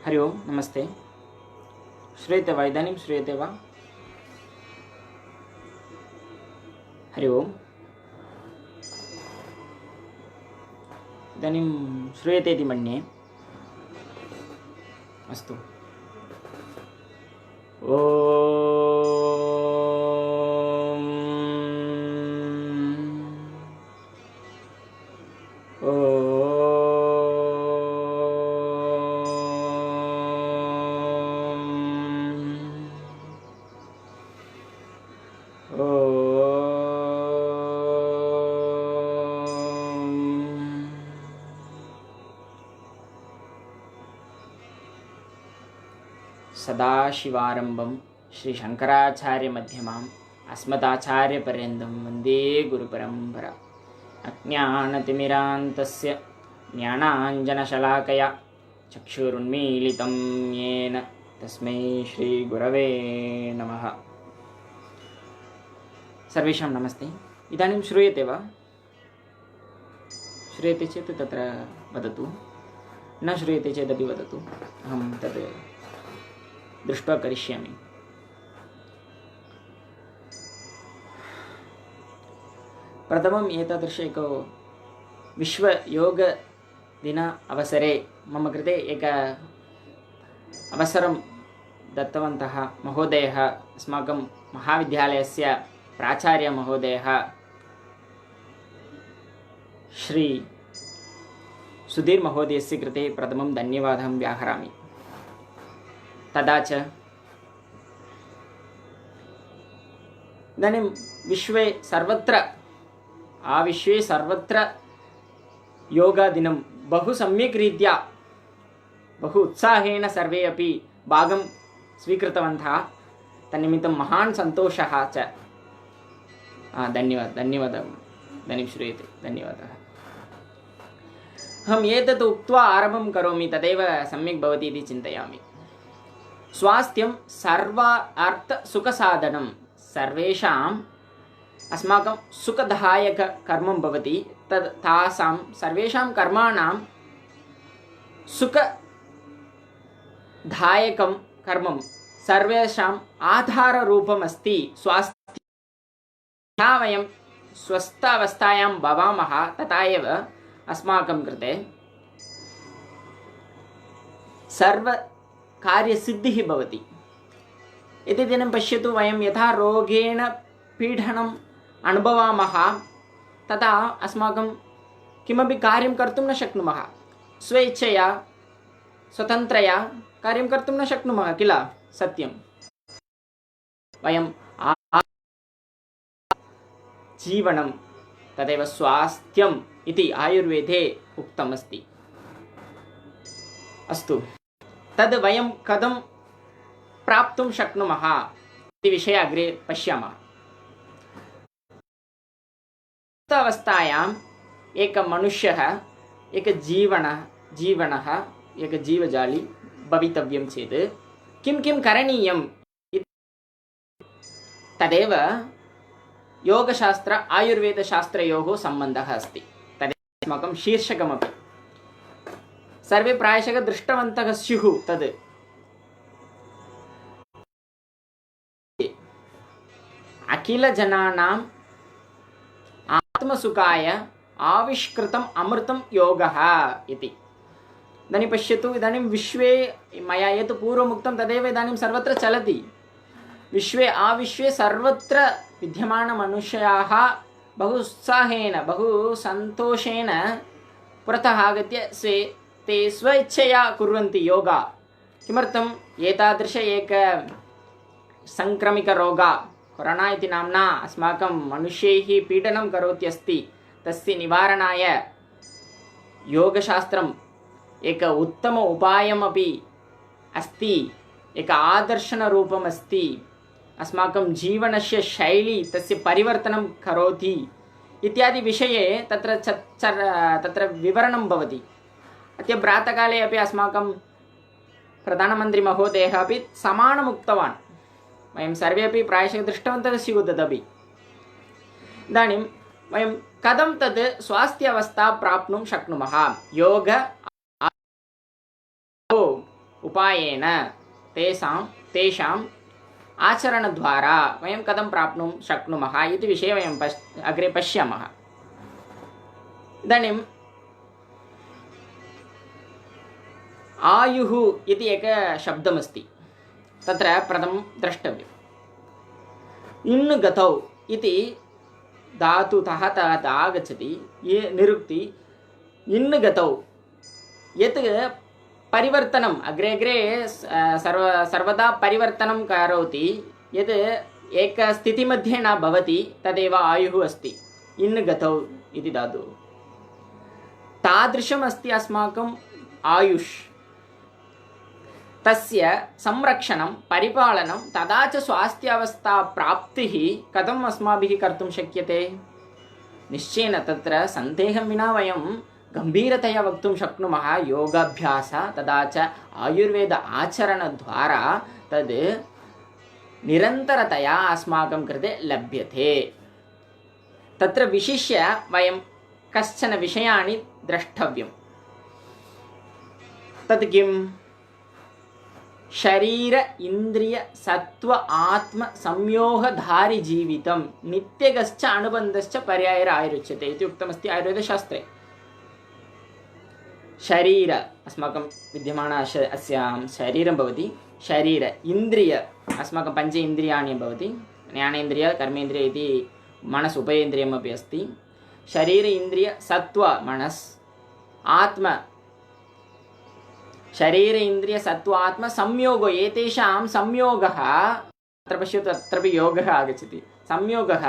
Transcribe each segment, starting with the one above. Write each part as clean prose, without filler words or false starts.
हरि ओम नमस्ते। श्रूयते वा? इदानीं श्रूयते वा? हरि ओम। इदानीं श्रूयते इति मन्ये। अस्तु। सदाशिवारंभं श्री शंकराचार्यमध्यमाम् अस्मदाचार्यपर्यन्तं वन्दे गुरुपरम्परा। अज्ञानतिमिरान्तस्य ज्ञानाञ्जनशलाकया चक्षुरुन्मीलितं येन तस्मै श्रीगुरवे नमः। सर्वेषां नमस्ते। इदानीं श्रूयते वा? श्रूयते चेत् तत्र वदतु, न श्रूयते चेदपि वदतु, अहं तद् दृष्ट्वा करिष्यामि। प्रथमम् एतादृश एक विश्वयोगदिन अवसरे मम कृते एक अवसरं दत्तवन्तः महोदयः, अस्माकं महाविद्यालयस्य प्राचार्यमहोदयः श्री सुधीर् महोदयस्य कृते प्रथमं धन्यवादं व्याहरामि। तदा च इदानीं विश्वे सर्वत्र योगादिनं बहु सम्यक् रीत्या बहु उत्साहेन सर्वे अपि भागं स्वीकृतवन्तः। तन्निमित्तं महान् सन्तोषः च। धन्यवादः। इदानीं श्रूयते। धन्यवादः। अहम् एतत् उक्त्वा आरम्भं करोमि, तदेव सम्यक् भवति इति चिन्तयामि। स्वास्थ्यं सर्वार्थसुखसाधनं। सर्वेषाम् अस्माकं सुखदायककर्मं भवति। तासां सर्वेषां कर्माणां सुखदायकं कर्मं सर्वेषाम् आधाररूपम् अस्ति स्वास्थ्यं। यथा वयं स्वस्थावस्थायां भवामः तथा एव अस्माकं कृते सर्वकार्यसिद्धिः भवति। इति दिनं पश्यतु, वयं यथा रोगेण पीडनम् अनुभवामः तदा अस्माकं किमपि कार्यं कर्तुं न शक्नुमः। स्वेच्छया स्वतन्त्रया कार्यं कर्तुं न शक्नुमः किल? सत्यं। वयं जीवनं तदेव स्वास्थ्यम् इति आयुर्वेदे उक्तमस्ति। अस्तु, तद् वयं कथं प्राप्तुं शक्नुमः इति विषये अग्रे पश्यामः। अवस्थायाम् एकः मनुष्यः, एकः जीवनः, एकः जीवजाली भवितव्यं चेत् किं किं करणीयम् तदेव योगशास्त्र आयुर्वेदशास्त्रयोः सम्बन्धः अस्ति। तदेव अस्माकं शीर्षकमपि सर्वे प्रायशः दृष्टवन्तः स्युः। तद् अखिलजनानाम् आत्मसुखाय आविष्कृतम् अमृतं योगः इति। इदानीं पश्यतु, इदानीं विश्वे मया यत् पूर्वमुक्तं तदेव इदानीं सर्वत्र चलति। विश्वे सर्वत्र विद्यमानमनुष्याः बहु उत्साहेन बहु सन्तोषेण पुरतः आगत्य ते स्वेच्छया कुर्वन्ति योगा। किमर्थम्? एतादृश एक संक्रमिकरोगः कोरोना इति नाम्ना अस्माकं मनुष्यैः पीडनं करोति अस्ति। तस्य निवारणाय योगशास्त्रम् एक उत्तम उपायमपि अस्ति, एक आदर्शनरूपम् अस्ति। अस्माकं जीवनस्य शैली तस्य परिवर्तनं करोति इत्यादि विषये तत्र विवरणं भवति। अद्य प्रातःकाले अपि अस्माकं प्रधानमन्त्रीमहोदयः अपि समानम् उक्तवान्। वयं सर्वे अपि प्रायशः दृष्टवन्तः स्युः तदपि। इदानीं वयं कथं तद् स्वास्थ्यावस्था प्राप्नुं शक्नुमः? योग उपायेन तेषाम् आचरणद्वारा वयं कथं प्राप्नुं शक्नुमः इति विषये वयं अग्रे पश्यामः। इदानीम् आयुः इति एकः शब्दमस्ति, तत्र प्रथमं द्रष्टव्यम्। इन् गतौ इति धातुतः तत् आगच्छति निरुक्ति इन् गतौ, यत् परिवर्तनम् अग्रे अग्रे सर्वदा परिवर्तनं करोति, यत् एकस्थितिमध्ये न भवति, तदेव आयुः अस्ति। इन् गतौ इति धातुः तादृशम् अस्ति अस्माकम् आयुष्। तस्य संरक्षणं परिपालनं तथा च स्वास्थ्यावस्था प्राप्तिः कथम् अस्माभिः कर्तुं शक्यते? निश्चयेन तत्र सन्देहं विना वयं गम्भीरतया वक्तुं शक्नुमः, योगाभ्यास तथा च आयुर्वेद आचरणद्वारा तद् निरन्तरतया अस्माकं कृते लभ्यते। तत्र विशिष्य वयं कश्चन विषयाणि द्रष्टव्यं। तत् किम्? शरीर इंद्रिय सत्व आत्म संयोगधारि जीवितं नित्यगश्च अनुबन्धश्च पर्यायर आयुरुच्यते इति उक्तमस्ति आयुर्वेदशास्त्रे। शरीर अस्माकं विद्यमान अस्यां शरीरं भवति, शरीर इंद्रिय अस्माकं पंच इन्द्रियाणि भवति, ज्ञानेन्द्रिय कर्मेन्द्रिय इति मनस् उभयेन्द्रियमपि अस्ति। शरीर इंद्रिय सत्व मनस् आत्म शरीर इंद्रिय सत्व आत्म संयोगो, एतेषां संयोगः अत्र पश्यतु, अत्रापि योगः आगच्छति। संयोगः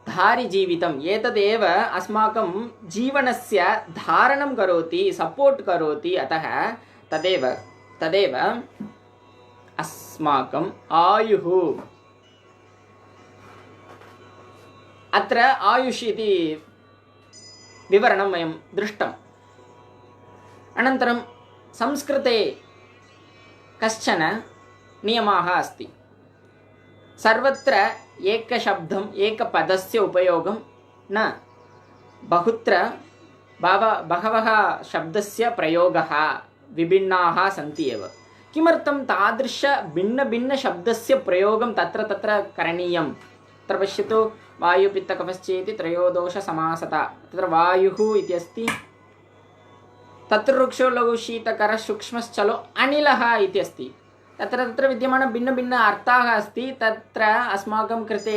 धारि जीवितम्, एतदेव अस्माकं जीवनस्य धारणं करोति, सपोर्ट् करोति। अतः तदेव अस्माकम् आयुः। अत्र आयुष् इति विवरणं वयं दृष्टम्। अनन्तरं संस्कृते कश्चन नियमः अस्ति। सर्वत्र एकशब्दम् एकपदस्य उपयोगं न, बहुत्र बहवः शब्दस्य प्रयोगः विभिन्नाः सन्ति एव। किमर्थं तादृश भिन्नभिन्नशब्दस्य प्रयोगं तत्र तत्र करणीयं? तत्र पश्यतु, वायुपित्तकफश्चेति त्रयोदोषसमासता। तत्र वायुः इति अस्ति, तत्र वृक्षो लघु शीतकर सूक्ष्मश्चलो अनिलः इति अस्ति। तत्र तत्र विद्यमान भिन्न भिन्न अर्थाः अस्ति। तत्र अस्माकं कृते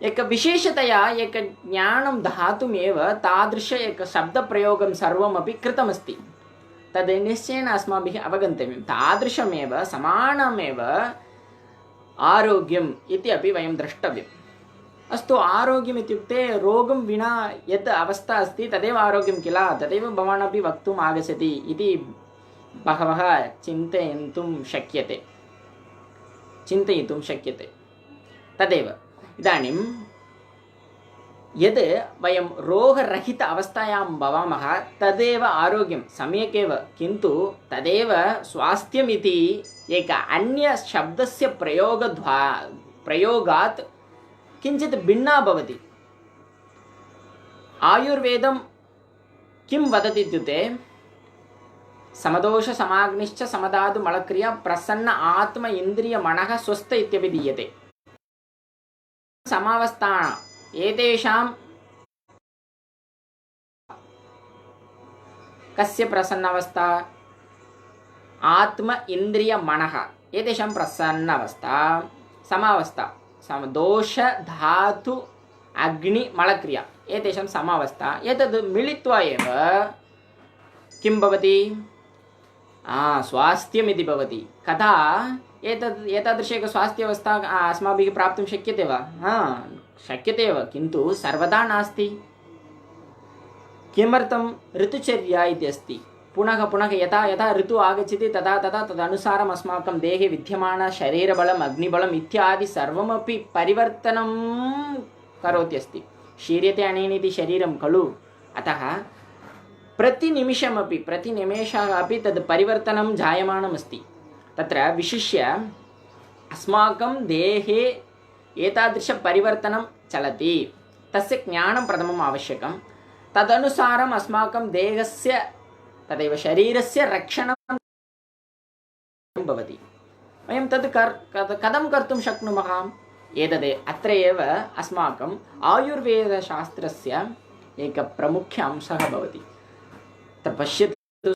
एक विशेषतया एक ज्ञानं दातुमेव तादृश एक शब्दप्रयोगं सर्वमपि कृतमस्ति। तद् निश्चयेन अस्माभिः अवगन्तव्यं। तादृशमेव समानमेव आरोग्यम् इति अपि वयं द्रष्टव्यम्। अस्तु, आरोग्यम् इत्युक्ते रोगं विना यत् अवस्था अस्ति तदेव आरोग्यं किल, तदेव भवान् अपि वक्तुम् आगच्छति इति बहवः चिन्तयितुं शक्यते। तदेव इदानीं यद् वयं रोगरहित अवस्थायां भवामः तदेव आरोग्यं, सम्यक् एव। किन्तु तदेव स्वास्थ्यमिति एक अन्य शब्दस्य प्रयोगात् किंचित भिन्ना भवति। आयुर्वेदं किं वदति इत्युक्ते समदोष समाग्निश्च समधातु मलक्रिया प्रसन्न आत्म इंद्रिय मनः स्वस्थ इत्यपि दीयते। समावस्थान एतेषां कस्य प्रसन्न अवस्था? आत्म इंद्रिय मनः एतेषां प्रसन्न अवस्था। समावस्था दोष धातु अग्नि मलक्रिया एतेषां समावस्था। एतद् मिलित्वा एव किं भवति? स्वास्थ्यम् इति भवति। कदा एतादृश एक स्वास्थ्यावस्था अस्माभिः प्राप्तुं शक्यते वा? शक्यते एव, किन्तु सर्वदा नास्ति। किमर्थं? ऋतुचर्या इति अस्ति। पुनः पुनः यथा यथा ऋतु आगच्छति तदा तदा तदनुसारम् अस्माकं देहे विद्यमान शरीरबलम् अग्निबलम् इत्यादि सर्वमपि परिवर्तनं करोति अस्ति। शीर्यते अनेन इति शरीरं खलु। अतः प्रतिनिमेषः अपि तद् परिवर्तनं जायमानम् अस्ति। तत्र विशिष्य अस्माकं देहे एतादृश परिवर्तनं चलति, तस्य ज्ञानं प्रथमम् आवश्यकं। तदनुसारम् अस्माकं देहस्य तदेव शरीरस्य रक्षणं भवति। वयं तद् कथं कर्तुं शक्नुमः? एतद् अत्र एव अस्माकम् आयुर्वेदशास्त्रस्य एकः प्रमुखः अंशः भवति। तत्र पश्यतु,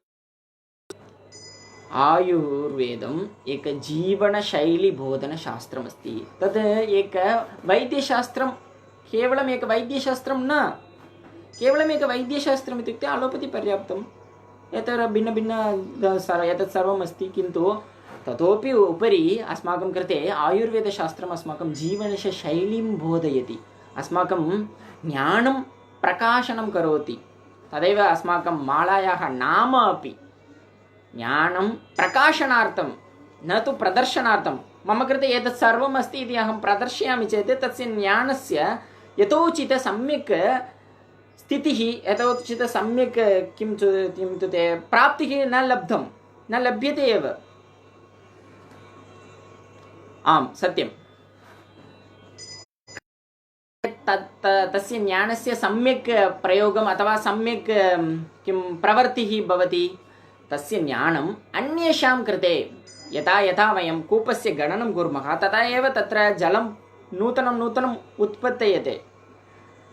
आयुर्वेदम् एक जीवनशैलीबोधनशास्त्रमस्ति। तद् एक वैद्यशास्त्रं, केवलम् एक वैद्यशास्त्रं न, केवलम् एक वैद्यशास्त्रम् इत्युक्ते अलोपति पर्याप्तं, यत्र भिन्नभिन्न एतत् सर्वम् अस्ति। किन्तु ततोपि उपरि अस्माकं कृते आयुर्वेदशास्त्रम् अस्माकं जीवनस्य शैलीं बोधयति, अस्माकं ज्ञानं प्रकाशनं करोति। तदेव अस्माकं मालायाः नाम अपि ज्ञानं प्रकाशनार्थं, न तु प्रदर्शनार्थं। मम कृते एतत् सर्वम् अस्ति इति अहं प्रदर्शयामि चेत् तस्य ज्ञानस्य यथोचित सम्यक् स्थितिः, यथोचित सम्यक् किं ते प्राप्तिः न लभ्यते एव। आम्, सत्यं। तस्य ज्ञानस्य सम्यक् प्रयोगम् अथवा सम्यक् किं प्रवृत्तिः भवति, तस्य ज्ञानम् अन्येषां कृते यथा यथा वयं कूपस्य गणनं कुर्मः तथा एव तत्र जलं नूतनम् उत्पद्यते।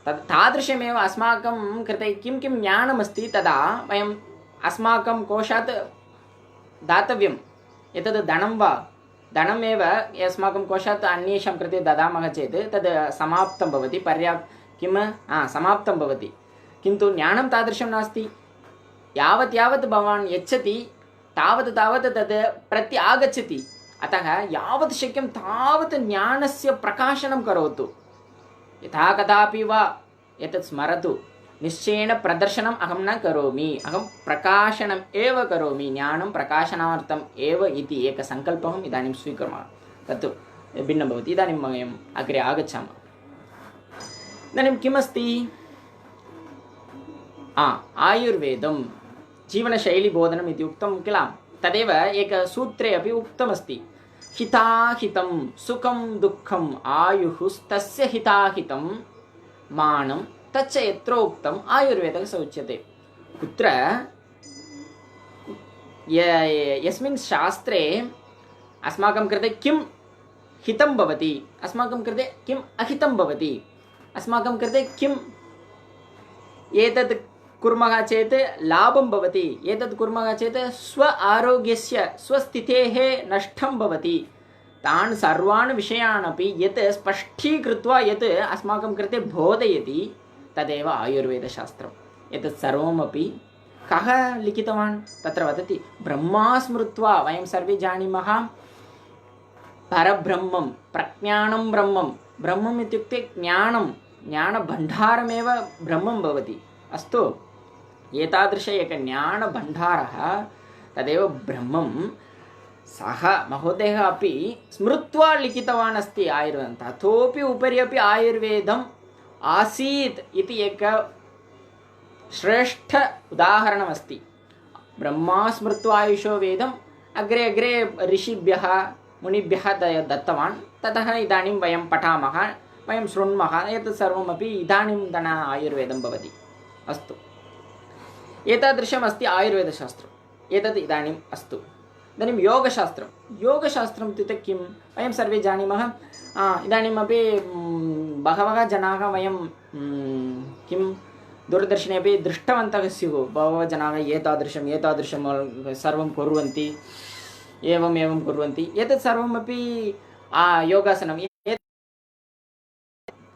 तादृशमेव अस्माकं कृते किं किं ज्ञानमस्ति तदा वयम् अस्माकं कोशात् दातव्यम्। एतद् धनं वा, धनमेव अस्माकं कोशात् अन्येषां कृते ददामः चेत् तद् समाप्तं भवति, समाप्तं भवति। किन्तु ज्ञानं तादृशं नास्ति। यावत् यावत् भवान् यच्छति तावत् तावत् तद् प्रति आगच्छति। अतः यावत् शक्यं तावत् ज्ञानस्य प्रकाशनं करोतु। यथा कदापि वा एतत् स्मरतु, निश्चयेन प्रदर्शनम् अहं न करोमि, अहं प्रकाशनम् एव करोमि, ज्ञानं प्रकाशनार्थम् एव इति एकः सङ्कल्पम् इदानीं स्वीकुर्मः। तत्तु भिन्नं भवति। इदानीं वयम् अग्रे आगच्छामः। इदानीं किमस्ति? आयुर्वेदं जीवनशैलीबोधनम् इति उक्तं किल? तदेव एकसूत्रे अपि उक्तमस्ति, हिताहितं सुखं दुःखम् आयुस्तस्य हिताहितं मानं तच्च यत्रोक्तम् आयुर्वेदः स उच्यते। कुत्र यस्मिन् शास्त्रे अस्माकं कृते किं हितं भवति, अस्माकं कृते किम् अहितं भवति, अस्माकं कृते किम् एतत् कुर्मः चेत् लाभं भवति, एतत् कुर्मः चेत् स्व आरोग्यस्य स्वस्थितेः नष्टं भवति, तान् सर्वान् विषयान् अपि यत् स्पष्टीकृत्वा यत् अस्माकं कृते बोधयति तदेव आयुर्वेदशास्त्रम्। एतत् सर्वमपि कः लिखितवान्? तत्र वदति, ब्रह्मा स्मृत्वा। वयं सर्वे जानीमः परब्रह्मं, प्रज्ञानं ब्रह्मम् इत्युक्ते ज्ञानभण्डारमेव ब्रह्मं भवति। अस्तु, एतादृश एक ज्ञानभण्डारः तदेव ब्रह्मं सः महोदयः अपि स्मृत्वा लिखितवान् अस्ति आयुर्वेदं। ततोपि उपरि अपि आयुर्वेदम् आसीत् इति एक श्रेष्ठ उदाहरणमस्ति। ब्रह्मा स्मृत्वा आयुषो वेदम् अग्रे अग्रे ऋषिभ्यः मुनिभ्यः दत्तवान्। ततः इदानीं वयं पठामः, वयं शृण्मः, एतत् सर्वमपि इदानीन्तन आयुर्वेदं भवति। अस्तु, एतादृशमस्ति आयुर्वेदशास्त्रम्। एतत् इदानीम् अस्तु। इदानीं योगशास्त्रम् इत्युक्ते किं? वयं सर्वे जानीमः। इदानीमपि बहवः जनाः वयं किं दूरदर्शने अपि दृष्टवन्तः स्युः। बहवः जनाः एतादृशं सर्वं कुर्वन्ति, एवं कुर्वन्ति। एतत् सर्वमपि योगासनं,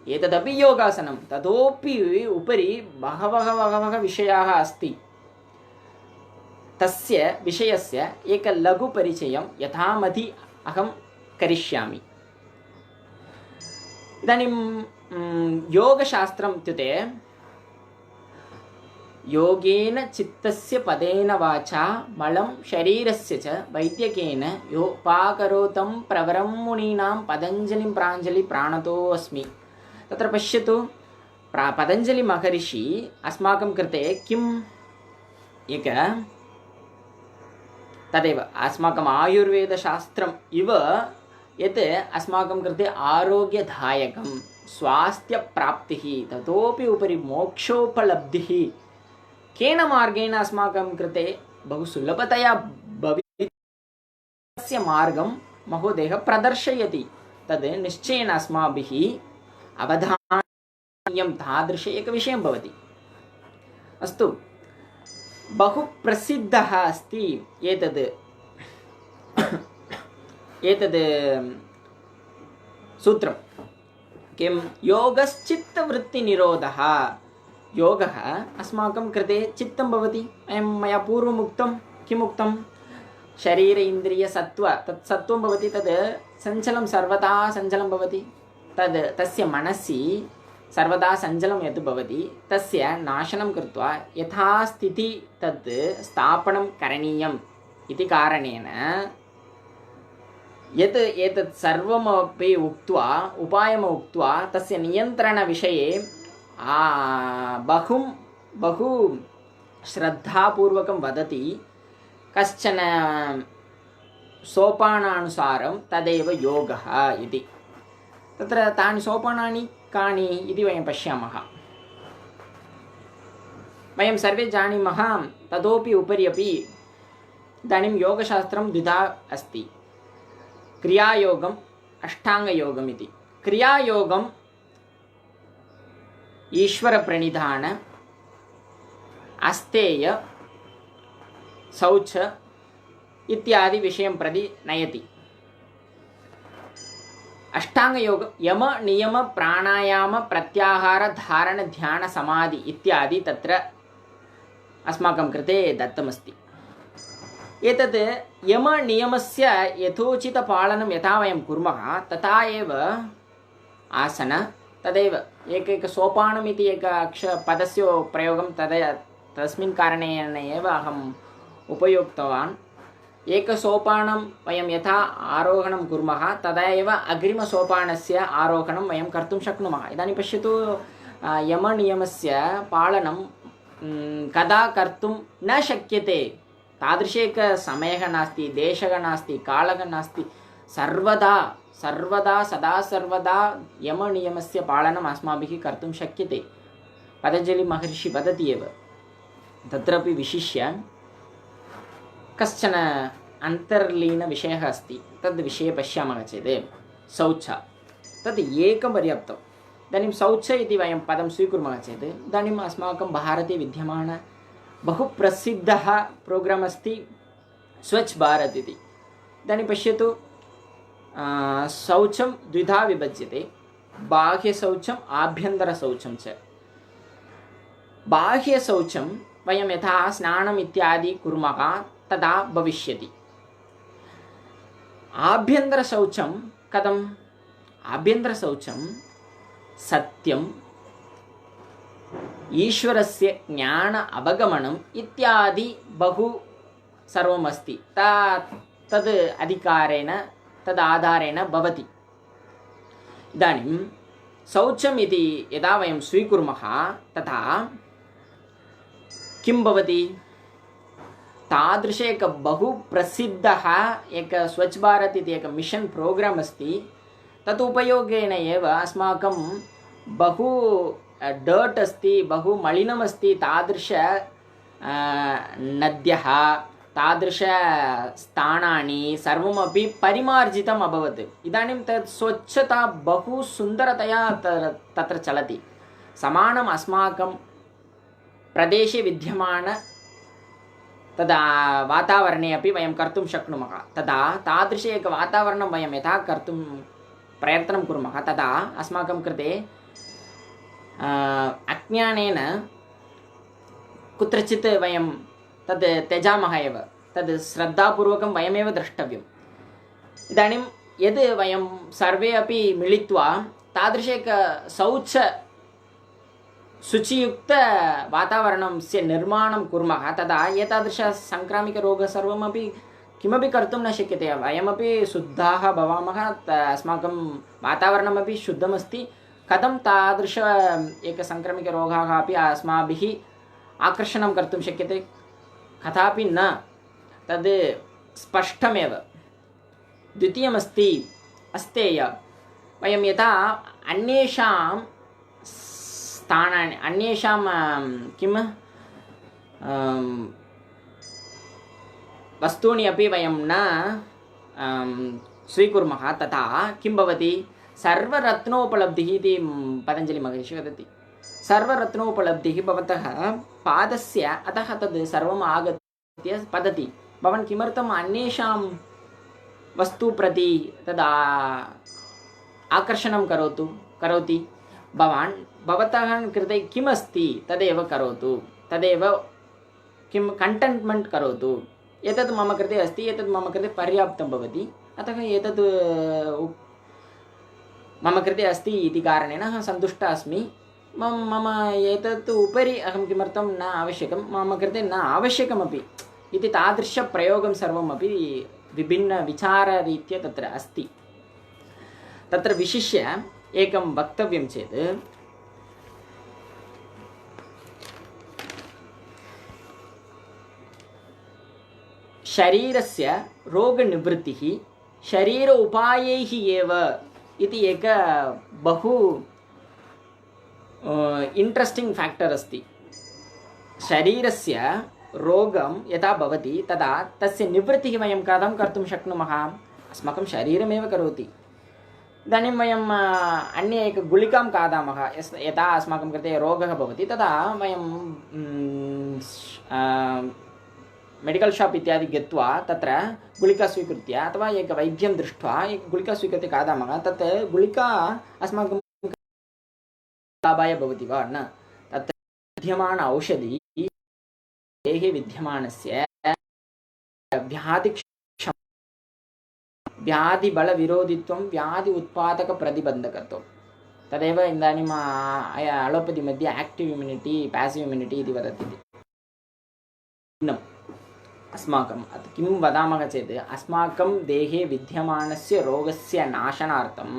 एतदपि योगासनं। ततोपि उपरि बहवः विषयाः अस्ति। तस्य विषयस्य एक लघुपरिचयं यथामति अहं करिष्यामि। इदानीं योगशास्त्रम् इत्युक्ते योगेन चित्तस्य पदेन वाचा मलं शरीरस्य च वैद्यकेन योपाकरोतं प्रवरं मुनीनां पतञ्जलिं प्राञ्जलि प्राणतोऽस्मि। तत्र पश्यतु, पतञ्जलि महर्षि अस्माकं कृते किम् एक तदेव अस्माकम् आयुर्वेदशास्त्रम् इव यत् अस्माकं कृते आरोग्यदायकं स्वास्थ्यप्राप्तिः, ततोपि उपरि मोक्षोपलब्धिः केन मार्गेण अस्माकं कृते बहु सुलभतया भवति। तस्य मार्गं महोदयः प्रदर्शयति। तद् निश्चयेन अस्माभिः अवधारणीयं, तादृश एकविषयं भवति। अस्तु, बहु प्रसिद्धः अस्ति एतद् सूत्रं किं? योगश्चित्तवृत्तिनिरोधः। योगः अस्माकं कृते चित्तं भवति। मया पूर्वम् उक्तं, किम् उक्तं? शरीर इन्द्रिय सत्त्व, तत् सत्त्वं भवति, तद् चञ्चलं, सर्वदा चञ्चलं भवति। तस्य मनसि सर्वदा चञ्चलं यत् भवति तस्य नाशनं कृत्वा यथास्थिति तत् स्थापनं करणीयम् इति कारणेन यत् एतत् सर्वमपि उक्त्वा, उपायम् उक्त्वा तस्य नियन्त्रणविषये बहु श्रद्धापूर्वकं वदति। कश्चन सोपानानुसारं तदेव योगः इति। तत्र तानि सोपानानि कानि इति वयं पश्यामः। वयं सर्वे जानीमः, ततोपि उपरि अपि इदानीं योगशास्त्रं द्विधा अस्ति, क्रियायोगम्, अष्टाङ्गयोगम् इति। क्रियायोगम् ईश्वरप्रणिधान, अस्तेय, शौच इत्यादि विषयं प्रति नयति। अष्टाङ्गयोग यम नियम प्राणायाम प्रत्याहार धारण ध्यान समाधि इत्यादि तत्र अस्माकं कृते दत्तमस्ति। एतद् यम नियमस्य यथोचितपालनं यथा वयं कुर्मः तथा एव आसन, तदेव एकैक सोपानम् इति एक पदस्य प्रयोगं तस्मिन् कारणेन एव अहम् उपयुक्तवान्। एकसोपानं वयं यथा आरोहणं कुर्मः तदा एव अग्रिमसोपानस्य आरोहणं वयं कर्तुं शक्नुमः। इदानीं पश्यतु, यमनियमस्य पालनं कदा कर्तुं न शक्यते, तादृश एक समयः नास्ति, देशः नास्ति, कालः नास्ति। सर्वदा सदा सर्वदा यमनियमस्य पालनम् अस्माभिः कर्तुं शक्यते। पतञ्जलिमहर्षि वदति एव। तत्रापि विशिष्य कश्चन अन्तर्लीनविषयः अस्ति। तद्विषये पश्यामः चेत् शौच, तद् एकं पर्याप्तम्। इदानीं शौच इति वयं पदं स्वीकुर्मः चेत् इदानीम् अस्माकं भारते विद्यमान बहु प्रसिद्धः प्रोग्राम् अस्ति स्वच्छ भारत् इति। इदानीं पश्यतु, शौचं द्विधा विभज्यते, बाह्यशौचम् आभ्यन्तरशौचं च। बाह्यशौचं वयं यथा स्नानम् इत्यादि कुर्मः तदा भविष्यति। आभ्यन्तरशौचं कथम्? आभ्यन्तरशौचं सत्यम्, ईश्वरस्य ज्ञान अवगमनम् इत्यादि बहु सर्वमस्ति। तद् अधिकारेण तदाधारेण भवति। इदानीं शौचम् इति यदा वयं स्वीकुर्मः तथा किं भवति? तादृश एक बहु प्रसिद्धः एक स्वच्छ भारत् इति एक मिशन् प्रोग्राम् अस्ति। तत् उपयोगेन एव अस्माकं बहु डर्ट् अस्ति, बहु मलिनमस्ति, तादृश नद्यः, तादृश स्थानानि सर्वमपि परिमार्जितम् अभवत्। इदानीं तत् स्वच्छता बहु सुन्दरतया तत्र चलति। समानम् अस्माकं प्रदेशे विद्यमान तदा वातावरणे अपि वयं कर्तुं शक्नुमः। तदा तादृश एक वातावरणं वयं यथा कर्तुं प्रयत्नं कुर्मः तदा अस्माकं कृते अज्ञानेन कुत्रचित् वयं तद् त्यजामः एव। तद् श्रद्धापूर्वकं वयमेव द्रष्टव्यम्। इदानीं यद् वयं सर्वे अपि मिलित्वा तादृश एक शौच शुचियुक्त वातावरणस्य निर्माणं कुर्मः तदा एतादृश संक्रामिकरोगः सर्वमपि किमपि कर्तुं न शक्यते। वयमपि शुद्धाः भवामः, अस्माकं वातावरणमपि शुद्धमस्ति। कथं तादृश एक संक्रमिकरोगाः अपि अस्माभिः आकर्षणं कर्तुं शक्यते? कदापि न। तद् स्पष्टमेव। द्वितीयमस्ति अस्तेय। वयं यथा अन्येषां स्थानानि, अन्येषां वस्तूनि अपि वयं न स्वीकुर्मः तथा किं भवति सर्वरत्नोपलब्धिः इति पतञ्जलिमहर्षिः वदति। सर्वरत्नोपलब्धिः भवतः पादस्य अतः तद् सर्वम् आगत्य वदति भवान् किमर्थम् अन्येषां वस्तु प्रति तदा आकर्षणं करोति भवान् भवतः कृते किमस्ति तदेव करोतु, तदेव किं कण्टेन्ट्मेण्ट् करोतु। एतत् मम कृते अस्ति, एतत् मम कृते पर्याप्तं भवति, अतः एतत् मम कृते अस्ति इति कारणेन अहं सन्तुष्टः अस्मि। मम एतत् उपरि अहं किमर्थं न आवश्यकं, मम कृते न आवश्यकमपि इति तादृशप्रयोगं सर्वमपि विभिन्नविचाररीत्या तत्र अस्ति। तत्र विशिष्य एकं वक्तव्यं चेत् शरीरस्य रोगनिवृत्तिः शरीर उपायैः एव इति एक बहु इण्ट्रेस्टिङ्ग् फैक्टर् अस्ति। शरीरस्य रोगं यदा भवति तदा तस्य निवृत्तिः वयं कथं कर्तुं शक्नुमः? अस्माकं शरीरमेव करोति। इदानीं वयम् अन्य एक गुलिकां खादामः, यदा अस्माकं कृते रोगः भवति तदा वयं मेडिकल् शाप् इत्यादि गत्वा तत्र गुलिका स्वीकृत्य अथवा एक वैद्यं दृष्ट्वा एक गुलिका स्वीकृत्य खादामः। तत् गुलिका अस्माकं लाभाय भवति वा? न। तत्र विद्यमान औषधि देहे विद्यमानस्य व्याधिबलविरोधित्वं व्याधि उत्पादकप्रतिबन्धकत्वं तदेव इदानीम् अलोपति मध्ये एक्टिव् इम्युनिटी पैसिव् इम्युनिटी इति वदति। अस्माकं किं वदामः चेत् अस्माकं देहे विद्यमानस्य रोगस्य नाशनार्थं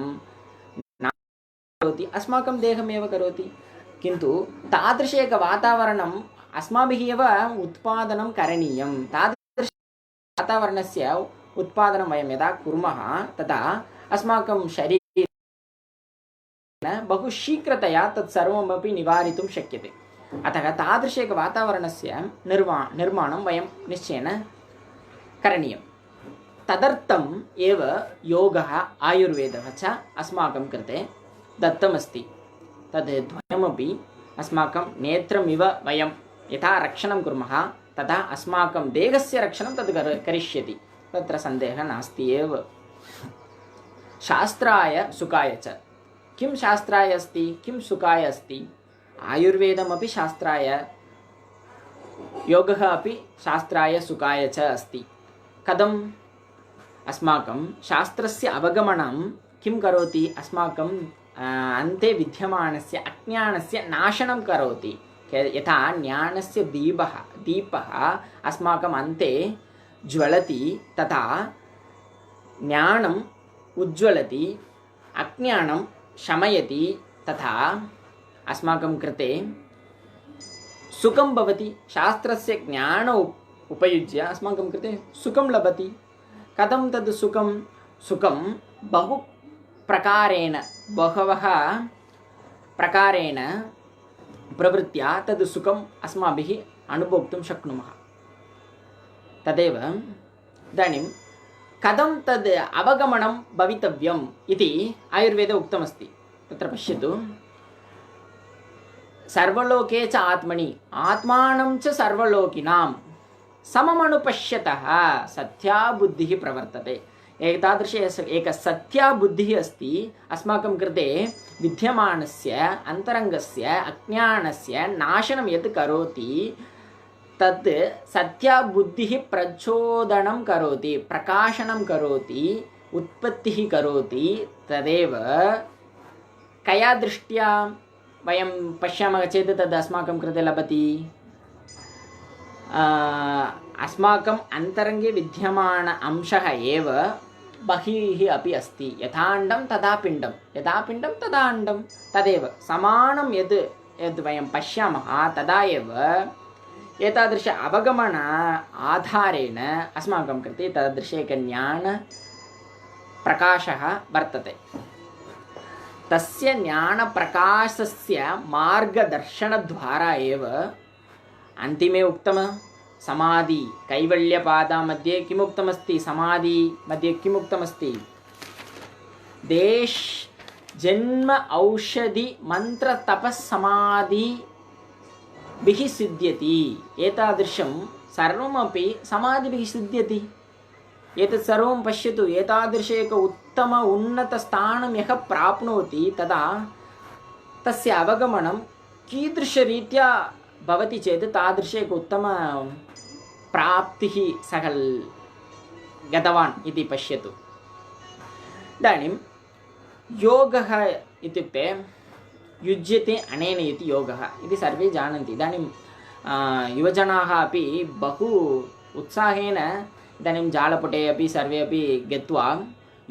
करोति, अस्माकं देहमेव करोति। किन्तु तादृश एक वातावरणम् अस्माभिः एव उत्पादनं करणीयं। तादृश वातावरणस्य उत्पादनं वयं यदा कुर्मः तदा अस्माकं शरीरेण बहु शीघ्रतया तत्सर्वमपि निवारितुं शक्यते। अतः तादृश एक वातावरणस्य निर्माणं वयं निश्चयेन करणीयं। तदर्थम् एव योगः आयुर्वेदः च अस्माकं कृते दत्तमस्ति। तद् द्वयमपि अस्माकं नेत्रमिव वयं यथा रक्षणं कुर्मः तथा अस्माकं देहस्य रक्षणं तद् करिष्यति, तत्र सन्देहः नास्ति एव। शास्त्राय सुखाय च। किं शास्त्राय अस्ति, किं सुखाय अस्ति? आयुर्वेदमपि शास्त्राय, योगः अपि शास्त्राय सुखाय च अस्ति। कथम्? अस्माकं शास्त्रस्य अवगमनं किं करोति? अस्माकं अन्ते विद्यमानस्य अज्ञानस्य नाशनं करोति। यथा ज्ञानस्य दीपः अस्माकम् अन्ते ज्वलति तथा ज्ञानम् उज्ज्वलति, अज्ञानं शमयति, तथा अस्माकं कृते सुखं भवति। शास्त्रस्य ज्ञान उपयुज्य अस्माकं कृते सुखं लभति। कथं तद् सुखं? सुखं बहवः प्रकारेण प्रवृत्त्या तद् सुखम् अस्माभिः अनुभोक्तुं शक्नुमः। तदेव इदानीं कथं तद् अवगमनं भवितव्यम् इति आयुर्वेदे उक्तमस्ति। तत्र पश्यतु, सर्वलोके च आत्मनि आत्मानं च सर्वलोकिनां सममनुपश्यतः सत्या बुद्धिः प्रवर्तते। एतादृश एक सत्या बुद्धिः अस्ति अस्माकं कृते विद्यमानस्य अन्तरङ्गस्य अज्ञानस्य नाशनं यत् करोति तत् सत्या बुद्धिः प्रचोदनं करोति, प्रकाशनं करोति, उत्पत्तिः करोति। तदेव कया दृष्ट्या वयं पश्यामः चेत् तद् अस्माकं कृते लभति? अस्माकम् अन्तरङ्गे विद्यमान अंशः एव बहिः अपि अस्ति। यथा अण्डं तथा पिण्डं, यथा पिण्डं तथा अण्डं, तदेव समानं यद् वयं पश्यामः तदा एव एतादृश अवगमन आधारेण अस्माकं कृते तादृश एक ज्ञानप्रकाशः वर्तते। तस्य ज्ञानप्रकाशस्य मार्गदर्शनद्वारा एव अन्तिमे उक्तम् समाधि कैवल्यपादा मध्ये किमुक्तमस्ति? समाधि मध्ये किमुक्तमस्ति? देश जन्म औषधि मंत्र तपस्समाधि बिहि सिद्ध्यति। एतादृशं सर्वमपि समाधिभिः सिद्ध्यति। एतत् सर्वं पश्यतु। एतादृश एक उत्तम उन्नतस्थानं यः प्राप्नोति तदा तस्य अवगमनं कीदृशरीत्या भवति चेत् तादृश एक उत्तम प्राप्तिः सः गतवान् इति पश्यतु। इदानीं योगः इत्युक्ते युज्यते अनेन इति योगः इति सर्वे जानन्ति। इदानीं युवजनाः अपि बहु उत्साहेन इदानीं जालपुटे अपि सर्वे अपि गत्वा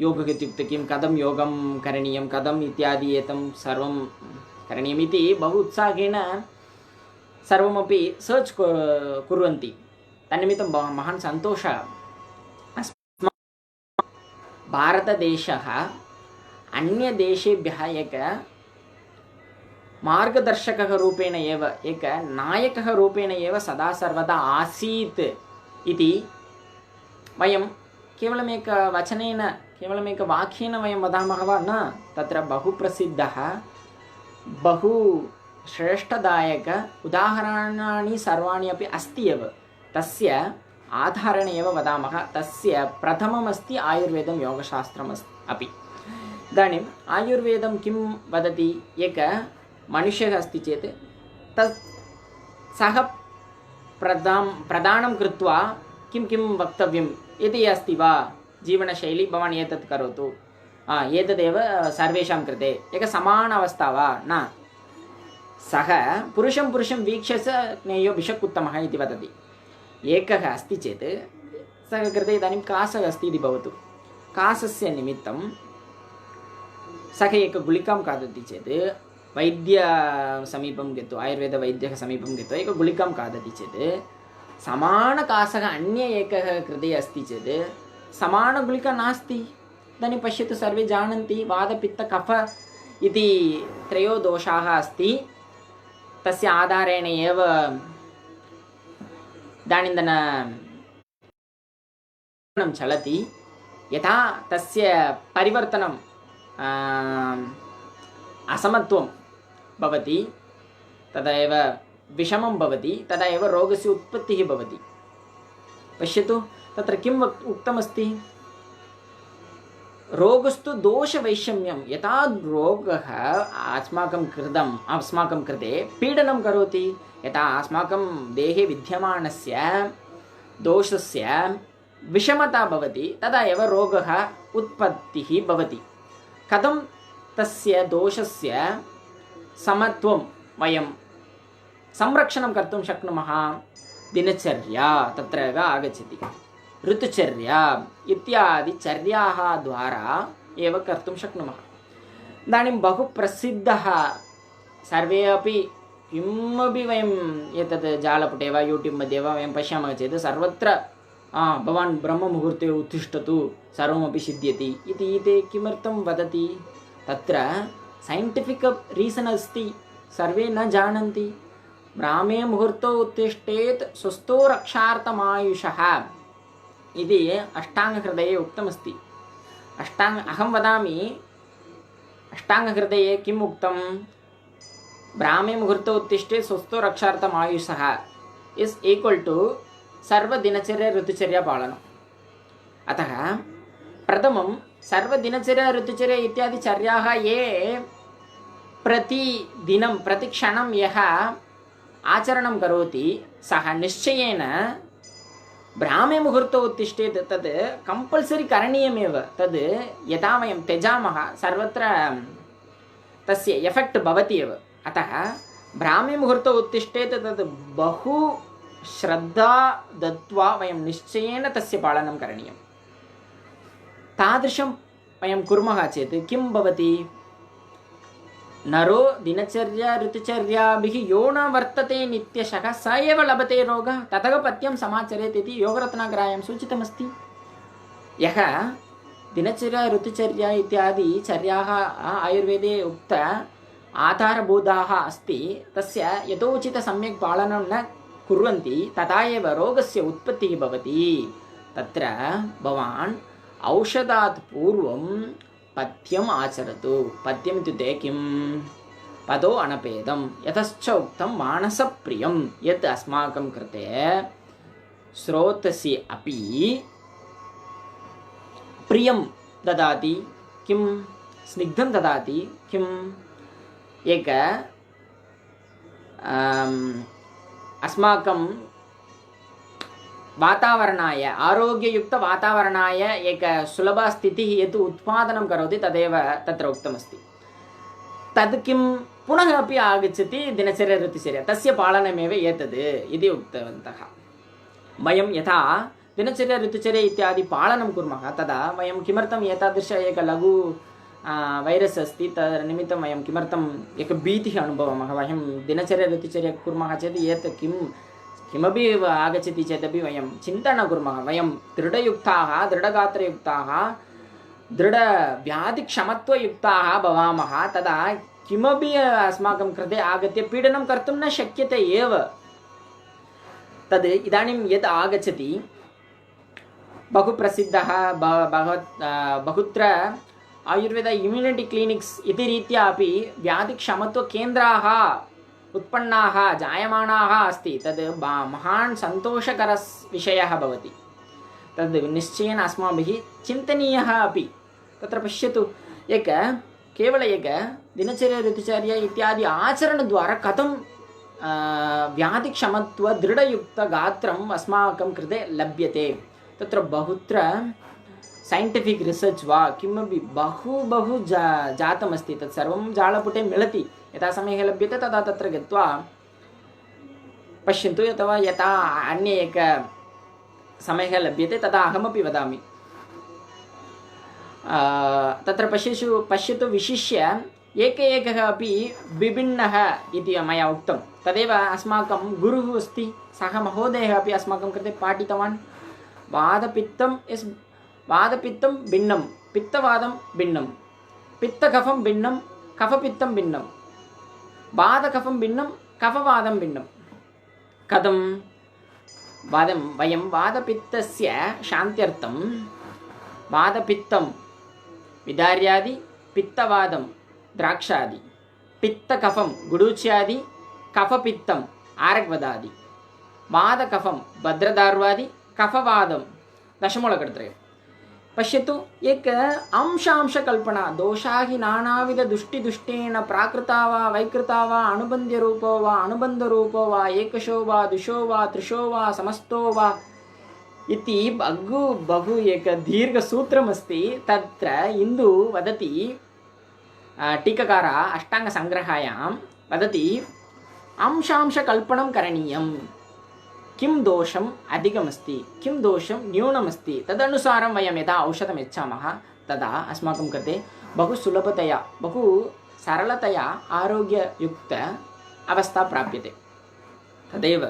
योगः इत्युक्ते किं, कथं योगं करणीयं, कथम् इत्यादि एतं सर्वं करणीयम् इति बहु उत्साहेन सर्वमपि सर्च् कुर्वन्ति। तन्निमित्तं महान् सन्तोषः। भारतदेशः अन्यदेशेभ्यः एक मार्गदर्शकः रूपेण एव, एक नायकः रूपेण एव सदा सर्वदा आसीत् इति वयं केवलम् एक वचनेन, केवलम् एक वाक्येन वयं वदामः वा न। तत्र बहु प्रसिद्धः, बहु श्रेष्ठदायक उदाहरणानि सर्वाणि अपि अस्ति एव। तस्य आधारेण एव वदामः। तस्य प्रथममस्ति आयुर्वेदं, योगशास्त्रम् अपि। इदानीम् आयुर्वेदं किं वदति? एक मनुष्यः अस्ति चेत् तत् सः प्रदानं कृत्वा किं किं वक्तव्यम् इति अस्ति वा? जीवनशैली, भवान् एतत् करोतु, एतदेव सर्वेषां कृते, एक समान अवस्था वा? न। सः पुरुषं वीक्ष्य स ज्ञेयो भिषक् उत्तमः इति वदति। एकः अस्ति चेत् सः कृते इदानीं कासः अस्ति इति भवतु। कासस्य निमित्तं सः एक गुलिकां खादति चेत्, वैद्यसमीपं गत्वा, आयुर्वेदवैद्यः समीपं गत्वा एक गुलिकां खादति चेत्, समानकासः अन्य एकः कृते अस्ति चेत् समानगुलिका नास्ति। इदानीं पश्यतु, सर्वे जानन्ति वातपित्तकफ इति त्रयो दोषाः अस्ति। तस्य आधारेण एव इदानीन्तन चलति। यथा तस्य परिवर्तनं असमत्वं भवति, तदा एव विषमं भवति, तदा एव रोगस्य उत्पत्तिः भवति। पश्यतु, तत्र किम् उक्तमस्ति? रोगस्तु दोषवैषम्यं। यथा रोगः अस्माकं कृते पीडनं करोति, यथा अस्माकं देहे विद्यमानस्य दोषस्य विषमता भवति, तदा एव रोगः उत्पत्तिः भवति। कथं तस्य दोषस्य समत्वं वयं संरक्षणं कर्तुं शक्नुमः? दिनचर्या तत्र एव आगच्छति। ऋतुचर्या इत्यादि चर्याः द्वारा एव कर्तुं शक्नुमः। इदानीं बहु प्रसिद्धः, सर्वे अपि किमपि वयम् एतत् जालपुटे वा यूट्यूब् मध्ये वा वयं पश्यामः चेत् सर्वत्र भवान् ब्रह्ममुहूर्ते उत्तिष्ठतु, सर्वमपि सिद्ध्यति इति ते किमर्थं वदति? तत्र सैण्टिफिक् रीसन् अस्ति, सर्वे न जानन्ति। ब्राह्मे मुहूर्तो उत्तिष्ठेत् स्वस्थो रक्षार्थमायुषः इति अष्टाङ्गहृदये उक्तमस्ति। अहं वदामि, अष्टाङ्गहृदये किम् उक्तं? ब्राह्मे मुहूर्तो उत्तिष्ठेत् स्वस्थो रक्षार्थमायुषः इस् ईक्वल् टु सर्वदिनचर्या ऋतुचर्या पालनम्। अतः प्रथमं सर्वदिनचर्या ऋतुचर्या इत्यादि चर्याः ये प्रतिदिनं प्रतिक्षणं यः आचरणं करोति सः निश्चयेन ब्राह्मे मुहूर्तो उत्तिष्ठेत् तद् कम्पल्सरि करणीयमेव। तद् यदा वयं त्यजामः सर्वत्र तस्य एफेक्ट् भवति एव। अतः ब्राह्मे मुहूर्तो उत्तिष्ठेत् तद् बहु श्रद्धा दत्वा वयं निश्चयेन तस्य पालनं करणीयं। तादृशं वयं कुर्मः चेत् किं भवति? नरो दिनचर्या ऋतुचर्याभिः यो न वर्तते नित्यशः स एव लभते रोगः ततः पथ्यं समाचरेत् इति योगरत्नाकरायां सूचितमस्ति। यः दिनचर्या ऋतुचर्या इत्यादि चर्याः आयुर्वेदे उक्त आधारभूताः अस्ति, तस्य यथोचित सम्यक् पालनं न कुर्वन्ति तथा एव रोगस्य उत्पत्तिः भवति। तत्र भवान् औषधात् पूर्वं पथ्यम् आचरतु। पथ्यम् इत्युक्ते किं? पदो अनपेदं यतश्च उक्तं मानसप्रियं यत् अस्माकं कृते श्रोतसि अपि प्रियं ददाति। किं? स्निग्धं ददाति। किम्? एक अस्माकं वातावरणाय, आरोग्ययुक्तवातावरणाय एक सुलभा स्थितिः यत् उत्पादनं करोति तदेव तत्र उक्तमस्ति। तद् किं पुनः अपि आगच्छति दिनचर्या ऋतुचर्या, तस्य पालनमेव एतद् इति उक्तवन्तः। वयं यथा दिनचर्या ऋतुचर्या इत्यादि पालनं कुर्मः तदा वयं किमर्थम् एतादृश एक लघु वैरस् अस्ति तन्निमित्तं वयं किमर्थम् एक भीतिः अनुभवामः। वयं दिनचर्या ऋतुचर्या कुर्मः चेत् एतत् किमपि आगच्छति चेदपि वयं चिन्ता न कुर्मः। वयं दृढयुक्ताः, दृढगात्रयुक्ताः, दृढव्याधिक्षमत्वयुक्ताः भवामः। तदा किमपि अस्माकं कृते आगत्य पीडनं कर्तुं न शक्यते एव। तद् इदानीं यत् आगच्छति बहु प्रसिद्धः बहुत्र आयुर्वेद इम्युनिटी क्लिनिक्स् इति रीत्या अपि व्याधिक्षमत्वकेन्द्राः उत्पन्नाः जायमानाः अस्ति। तद् महान् सन्तोषकरः विषयः भवति। तद् निश्चयेन अस्माभिः चिन्तनीयः अपि। तत्र पश्यतु, केवल दिनचर्या ऋतुचर्या इत्यादि आचरणद्वारा कथं व्याधिक्षमत्व दृढयुक्तगात्रम् अस्माकं कृते लभ्यते। तत्र बहुत्र सैण्टिफिक् रिसर्च् वा किमपि बहु जातमस्ति। तत्सर्वं जालपुटे मिलति। यथा समयः लभ्यते तदा तत्र गत्वा पश्यन्तु, अथवा यथा अन्य एक समयः लभ्यते तदा अहमपि वदामि। तत्र पश्यतु विशिष्य एकः अपि विभिन्नः इति मया उक्तं। तदेव अस्माकं गुरुः अस्ति, सः महोदयः अपि अस्माकं कृते पाठितवान्। वादपित्तं भिन्नं, पित्तवादं भिन्नं, पित्तकफं भिन्नं, कफपित्तं भिन्नं, वादकफं भिन्नं, कफवादं भिन्नं। कथं? वयं वादपित्तस्य शान्त्यर्थं वादपित्तं विदार्यादि, पित्तवादं द्राक्षादि, पित्तकफं गुडूच्यादि, कफपित्तं आरग्वदादि, वादकफं भद्रदार्वादि, कफवादं दशमूलकर्तृ। पश्यतु, एक अंशांशकल्पना। दोषा हि नानाविधदुष्टिदुष्टेन प्राकृता वा वैकृता वा अनुबन्ध्यरूपो वा अनुबन्धरूपो वा एकशो वा दुशो वा त्रिशो वा समस्तो वा इति बहु एक दीर्घसूत्रमस्ति। तत्र इन्दु वदति, टीकाकार अष्टाङ्गसङ्ग्रहायां वदति, अंशांशकल्पनं करणीयं। किं दोषम् अधिकमस्ति, किं दोषं न्यूनमस्ति, तदनुसारं वयं यदा औषधं यच्छामः तदा अस्माकं कृते बहु सुलभतया बहु सरलतया आरोग्ययुक्त अवस्था प्राप्यते। तदेव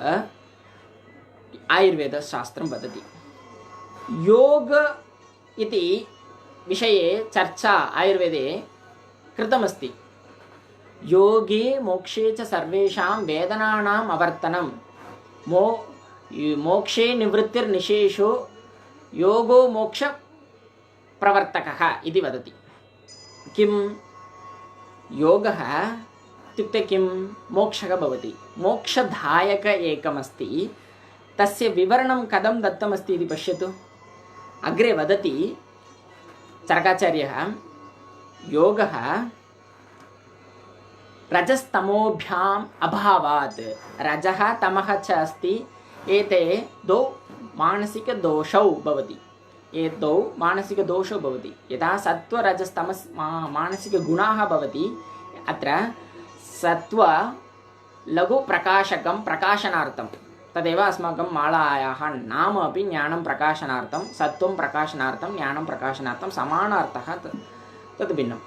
आयुर्वेदशास्त्रं वदति। योग इति विषये चर्चा आयुर्वेदे कृतमस्ति। योगे मोक्षे च सर्वेषां वेदनानाम् अवर्तनं, मोक्षे निवृत्तिर्निशेषो योगो मोक्ष प्रवर्तकः इति वदति। किं योगः इत्युक्ते किं? मोक्षः भवति, मोक्षदायक एकमस्ति। तस्य विवरणं कथं दत्तमस्ति इति पश्यतु। अग्रे वदति चरकाचार्यः, योगः रजस्तमोभ्याम् अभावात्, रजः तमः च अस्ति, एते द्वौ मानसिकदोषौ भवति। एतौ मानसिकदोषौ भवति। यथा सत्त्वरजस्तमस् मानसिकगुणाः भवति, अत्र सत्त्व लघुप्रकाशकं प्रकाशनार्थं, तदेव अस्माकं मालायाः नाम अपि ज्ञानं प्रकाशनार्थं, सत्त्वं प्रकाशनार्थं, ज्ञानं प्रकाशनार्थं, समानार्थः तद् भिन्नं।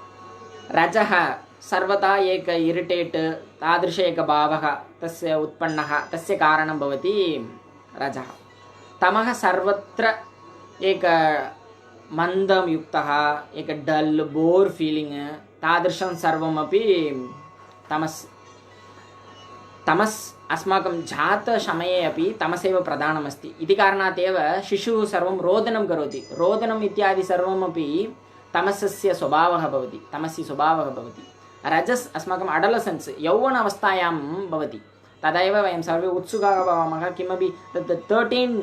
रजः सर्वदा एक इरिटेट् तादृश एक भावः तस्य उत्पन्नः, तस्य कारणं भवति रजः। तमः सर्वत्र एक मन्दं युक्तः, एक डल् बोर् फीलिङ्ग्, तादृशं सर्वमपि तमस् अस्माकं जातसमये अपि तमसेव प्रधानमस्ति इति कारणात् एव शिशुः सर्वं रोदनं करोति। रोदनम् इत्यादि सर्वमपि तमसस्य स्वभावः भवति, तमसि स्वभावः भवति। रजस् अस्माकम् अडलसेन्स् यौवन अवस्थायां भवति। तदा एव वयं सर्वे उत्सुकाः भवामः। किमपि तत् 13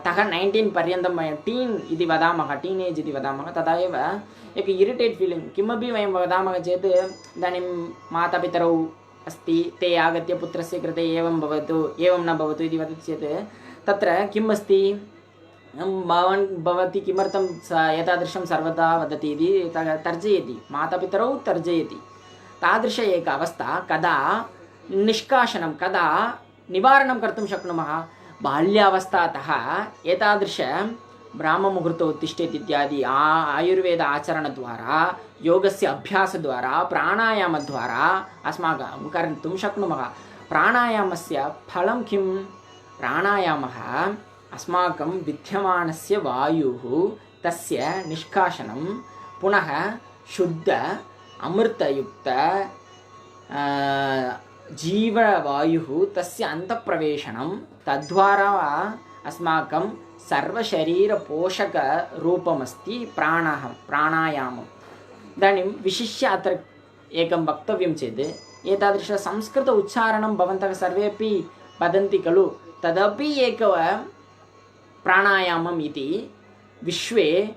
तः 19 पर्यन्तं वयं टीन् इति वदामः, टीनेज् इति वदामः। तदा एव एक इरिटेट् फीलिङ्ग्, किमपि वयं वदामः चेत् इदानीं मातापितरौ अस्ति, ते आगत्य पुत्रस्य कृते एवं भवतु, एवं न भवतु इति वदति चेत् तत्र किम् अस्ति, भवती किमर्थं एतादृशं सर्वदा वदति इति तर्जयति, मातापितरौ तर्जयति। तादृश एक अवस्था कदा निष्कासनं, कदा निवारणं कर्तुं शक्नुमः? बाल्यावस्थातः एतादृश ब्राह्ममुहूर्तौ उत्तिष्ठेत् इत्यादि आयुर्वेद आचरणद्वारा, योगस्य अभ्यासद्वारा, प्राणायामद्वारा अस्माकं कर्तुं शक्नुमः। प्राणायामस्य फलं किं? प्राणायामः अस्माकं विद्यमानस्य वायुः तस्य निष्कासनं, पुनः शुद्ध अमृतयुक्त जीववायुः तस्य अन्तःप्रवेशनं, तद्वारा अस्माकं सर्वशरीरपोषकरूपमस्ति प्राणायामम्। इदानीं विशिष्य अत्र एकं वक्तव्यं चेत्, एतादृश संस्कृत उच्चारणं भवन्तः सर्वेपि वदन्ति खलु, तदपि एक प्राणायामम् इति विश्वे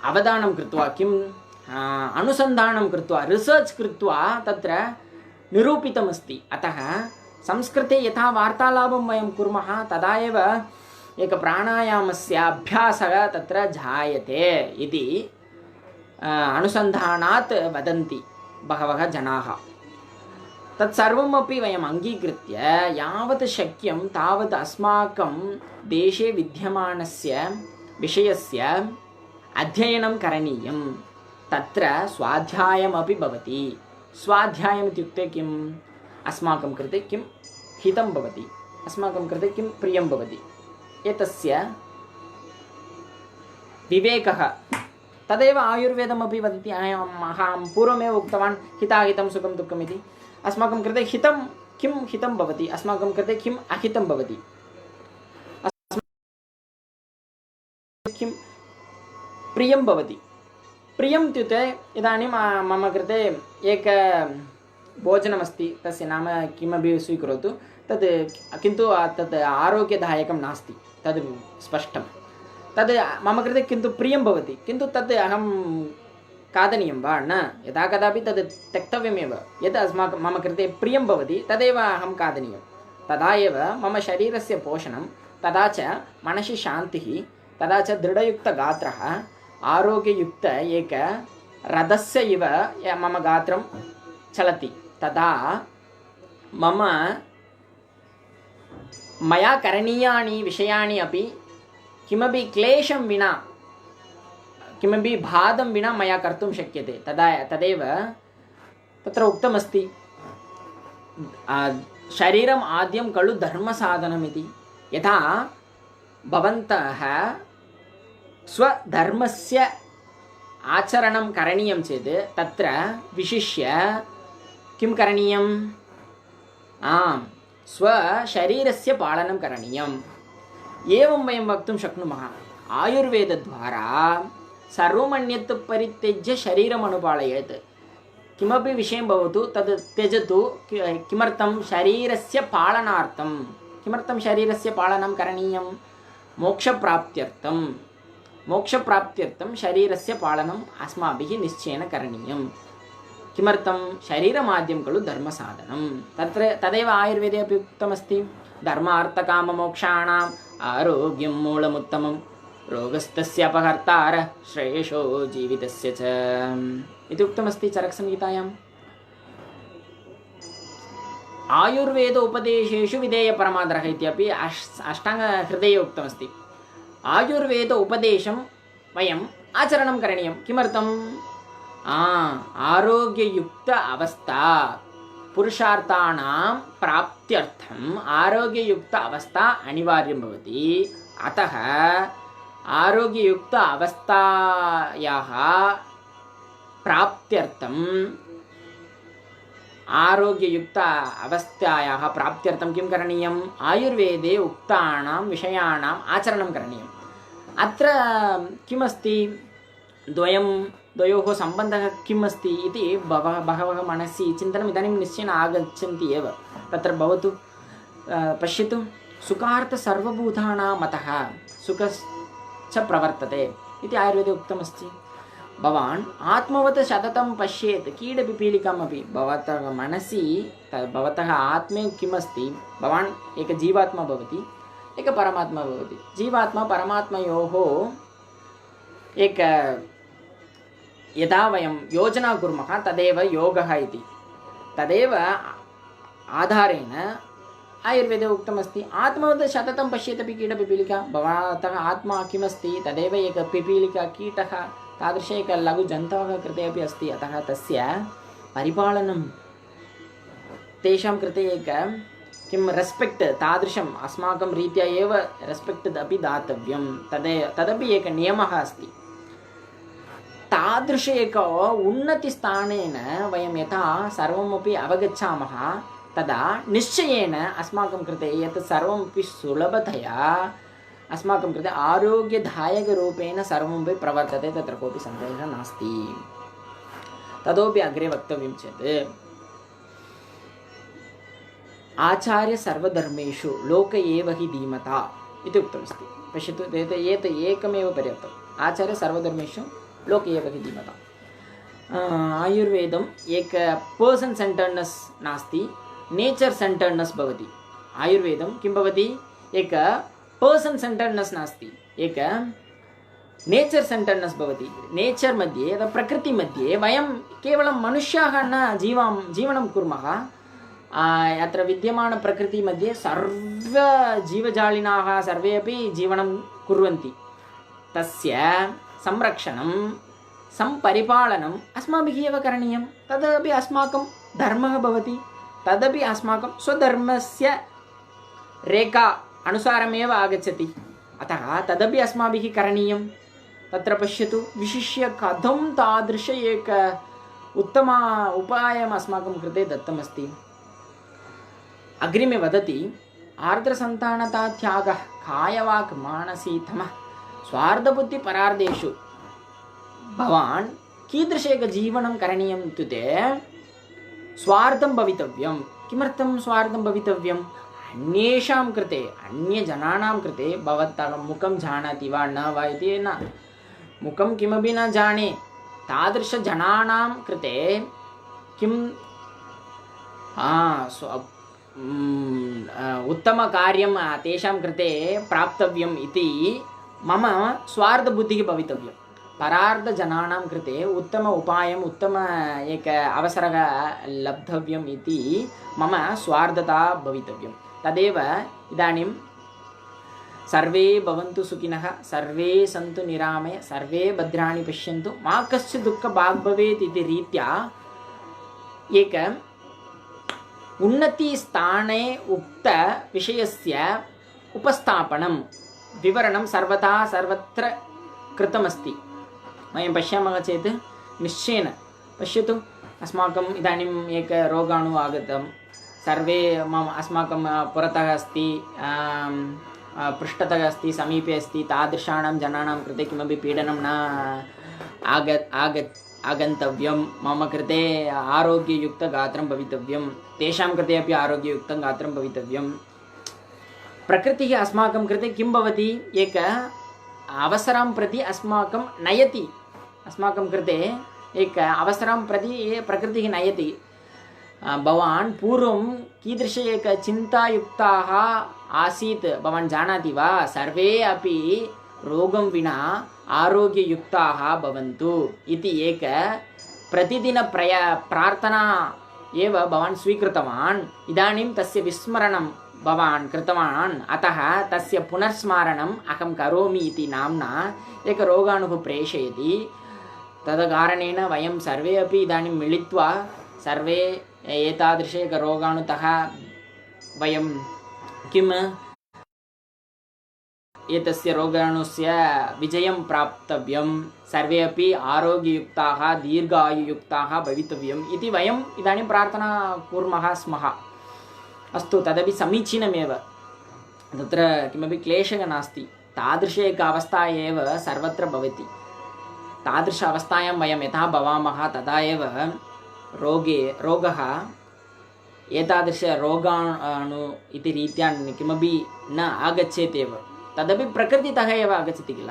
अवधानं कृत्वा, किम् अनुसन्धानं कृत्वा, रिसर्च् कृत्वा तत्र निरूपितमस्ति। अतः संस्कृते यथा वार्तालापं वयं कुर्मः, तदा एव एक प्राणायामस्य अभ्यासः तत्र जायते इति अनुसन्धानात् वदन्ति बहवः जनाः। तत्सर्वमपि वयम् अङ्गीकृत्य यावत् शक्यं तावत् अस्माकं देशे विद्यमानस्य विषयस्य अध्ययनं करणीयं। तत्र स्वाध्यायमपि भवति। स्वाध्यायम् इत्युक्ते किम्? अस्माकं कृते किं हितं भवति, अस्माकं कृते किं प्रियं भवति, एतस्य विवेकः। तदेव आयुर्वेदमपि वदति। अहं पूर्वमेव उक्तवान्, हिताहितं सुखं दुःखम् इति। अस्माकं कृते हितं किं हितं भवति, अस्माकं कृते किम् अहितं भवति, किं प्रियं भवति। प्रियम् इत्युक्ते इदानीं मम कृते एक भोजनमस्ति, तस्य नाम किमपि स्वीकरोतु, तद् किन्तु तद् आरोग्यदायकं नास्ति, तद् स्पष्टं। तद् मम कृते किन्तु प्रियं भवति, किन्तु तद् अहं खादनीयं वा? न, यदा कदापि तद् त्यक्तव्यमेव। यद् मम कृते प्रियं भवति तदेव अहं खादनीयं। तदा एव मम शरीरस्य पोषणं, तदा च मनसि शान्तिः, तदा च दृढयुक्तगात्रः, आरोग्ययुक्त एक रथस्य इव मम गात्रं चलति। तदा मया करणीयानि विषयाणि अपि किमपि क्लेशं विना, किमपि बाधं विना मया कर्तुं शक्यते। तदेव तत्र उक्तमस्ति, शरीरम् आद्यं खलु धर्मसाधनम् इति। यथा भवन्तः स्वधर्मस्य आचरणं करणीयं चेत् तत्र विशिष्य किं करणीयम्? स्वशरीरस्य पालनं करणीयम्। एवं वयं वक्तुं शक्नुमः, आयुर्वेदद्वारा सर्वमन्यत् परित्यज्य शरीरम् अनुपालयेत्। किमपि विषयं भवतु तद् त्यजतु। किमर्थं? शरीरस्य पालनार्थं। किमर्थं शरीरस्य पालनं करणीयं? मोक्षप्राप्त्यर्थं। मोक्षप्राप्त्यर्थं शरीरस्य पालनम् अस्माभिः निश्चयेन करणीयं। किमर्थं? शरीरमाद्यं खलु धर्मसाधनं। तदेव आयुर्वेदे अपि उक्तमस्ति, धर्मार्थकाममोक्षाणाम् आरोग्यं मूलमुत्तमं, रोगस्तस्य अपहर्तारः श्रेयसो जीवितस्य च इति उक्तमस्ति चरकसंहितायाम्। आयुर्वेद उपदेशेषु विधेयपरमादरः इत्यपि अष्टाङ्गहृदये उक्तमस्ति। आयुर्वेद उपदेशं वयम् आचरणं करणीयं। किमर्थम्? आरोग्ययुक्त अवस्था, पुरुषार्थानां प्राप्त्यर्थम् आरोग्ययुक्त अवस्था अनिवार्यं भवति। अतः आरोग्ययुक्त अवस्थायाः प्राप्त्यर्थं आरोग्ययुक्त अवस्थायाः प्राप्त्यर्थं किं करणीयम्? आयुर्वेदे उक्तानां विषयाणाम् आचरणं करणीयम्। अत्र किमस्ति, द्वयोः सम्बन्धः किम् अस्ति इति बहवः मनसि चिन्तनम् इदानीं निश्चयेन आगच्छन्ति एव। तत्र भवतु पश्यतु, सुखार्थ सर्वभूतानां मतः सुखश्च प्रवर्तते इति आयुर्वेदे उक्तमस्ति। भवान् आत्मवत् सततं पश्येत् कीडपिपीलिकामपि। भवतः मनसि भवतः आत्मे किमस्ति? भवान् एक जीवात्मा भवति, एक परमात्मा भवति। जीवात्मा परमात्मयोः एक यदा वयं योजना कुर्मः तदेव योगः इति। तदेव आधारेण आयुर्वेदे उक्तमस्ति, आत्मवत् सततं पश्येदपि कीटपिपीलिका। भवतः आत्मा किमस्ति? तदेव एक पिपीलिका, कीटः, तादृश एक लघुजन्तवः कृते अपि अस्ति। अतः तस्य परिपालनं, तेषां कृते एक किं रेस्पेक्ट्, तादृशम् अस्माकं रीत्या एव रेस्पेक्ट् अपि दातव्यं। तदपि एक नियमः अस्ति। तादृश एक उन्नतिस्थानेन वयं यथा सर्वमपि अवगच्छामः, तदा निश्चयेन अस्माकं कृते यत् सर्वमपि सुलभतया अस्माकं कृते आरोग्यदायकरूपेण सर्वमपि प्रवर्तते, तत्र कोऽपि सन्देहः नास्ति। ततोपि अग्रे वक्तव्यं चेत्, आचार्य सर्वधर्मेषु लोक एव हि धीमता इति उक्तमस्ति। पश्यतु, एतत् एकमेव पर्याप्तम्। आचार्य सर्वधर्मेषु लोक एव हि धीमता। आयुर्वेदम् एक पर्सन् सेण्टर्ड्नेस् नास्ति, नेचर् सेण्टर्ड्नेस् भवति। आयुर्वेदं किं भवति? एक पर्सन् सेण्टर्ड्नेस् नास्ति, एक नेचर् सेण्टर्ड्नेस् भवति। नेचर् मध्ये, यदा प्रकृतिमध्ये वयं केवलं मनुष्याः न जीवनं कुर्मः। अत्र विद्यमानप्रकृतिमध्ये सर्वजीवजालिनाः सर्वे अपि जीवनं कुर्वन्ति। तस्य संरक्षणं, सम्परिपालनम् अस्माभिः एव करणीयं। तदपि अस्माकं धर्मः भवति। तदपि अस्माकं स्वधर्मस्य रेखा अनुसारमेव आगच्छति। अतः तदपि अस्माभिः करणीयं। तत्र पश्यतु, विशिष्य कथं तादृश एक उत्तम उपायम् अस्माकं कृते दत्तमस्ति। अग्रिमे वदति, आर्द्रसन्तानता त्यागः कायवाक् मानसीतमः स्वार्थबुद्धिपरार्धेषु। भवान् कीदृश एक जीवनं करणीयम् इत्युक्ते स्वार्थं भवितव्यं। किमर्थं स्वार्थं भवितव्यम्? अन्येषां कृते, अन्यजनानां कृते भवतः मुखं जानाति वा न वा इति न, मुखं किमपि न जाने, तादृशजनानां कृते किं उत्तमकार्यं तेषां कृते प्राप्तव्यम् इति मम स्वार्थबुद्धिः भवितव्यं। परार्धजनानां कृते उत्तम उपायम्, उत्तम एक अवसरः लब्धव्यम् इति मम स्वार्थता भवितव्यं। तदेव इदानीं सर्वे भवन्तु सुखिनः, सर्वे सन्तु निरामय, सर्वे भद्राणि पश्यन्तु, मा कश्चित् दुःखभाग् भवेत् इति रीत्या एक उन्नतिस्थाने उक्त विषयस्य उपस्थापनं, विवरणं सर्वत्र कृतमस्ति। वयं पश्यामः चेत् निश्चयेन पश्यतु, अस्माकम् इदानीम् एक रोगाणु आगतं, सर्वे अस्माकं पुरतः अस्ति, पृष्ठतः अस्ति, समीपे अस्ति, तादृशानां जनानां कृते किमपि पीडनं न आगन्तव्यं। मम कृते आरोग्ययुक्तगात्रं भवितव्यं, तेषां कृते अपि आरोग्ययुक्तं गात्रं भवितव्यं। प्रकृतिः अस्माकं कृते किं भवति? एक अवसरं प्रति अस्माकं नयति। अस्माकं कृते एक अवसरं प्रति प्रकृतिः नयति। भवान् पूर्वं कीदृश एक चिन्तायुक्ताः आसीत् भवान् जानाति वा? सर्वे अपि रोगं विना आरोग्ययुक्ताः भवन्तु इति एक प्रतिदिन प्रार्थना एव भवान् स्वीकृतवान्। इदानीं तस्य विस्मरणं भवान् कृतवान्। अतः तस्य पुनर्स्मारणम् अहं करोमि इति नाम्ना एक रोगाणुः प्रेषयति। तदकारणेन वयं सर्वे अपि इदानीं मिलित्वा सर्वे एतादृश एक रोगाणुतः वयं किं एतस्य रोगाणुस्य विजयं प्राप्तव्यं, सर्वे अपि आरोग्ययुक्ताः दीर्घायुयुक्ताः भवितव्यम् इति वयम् इदानीं प्रार्थना कुर्मः स्मः। अस्तु, तदपि समीचीनमेव, तत्र किमपि क्लेशः नास्ति। तादृश एक अवस्था एव सर्वत्र भवति। तादृश अवस्थायां वयं यथा भवामः तदा एव रोगः एतादृश रोगाणु इति रीत्या किमपि न आगच्छेत् एव। तदपि प्रकृतितः एव आगच्छति किल।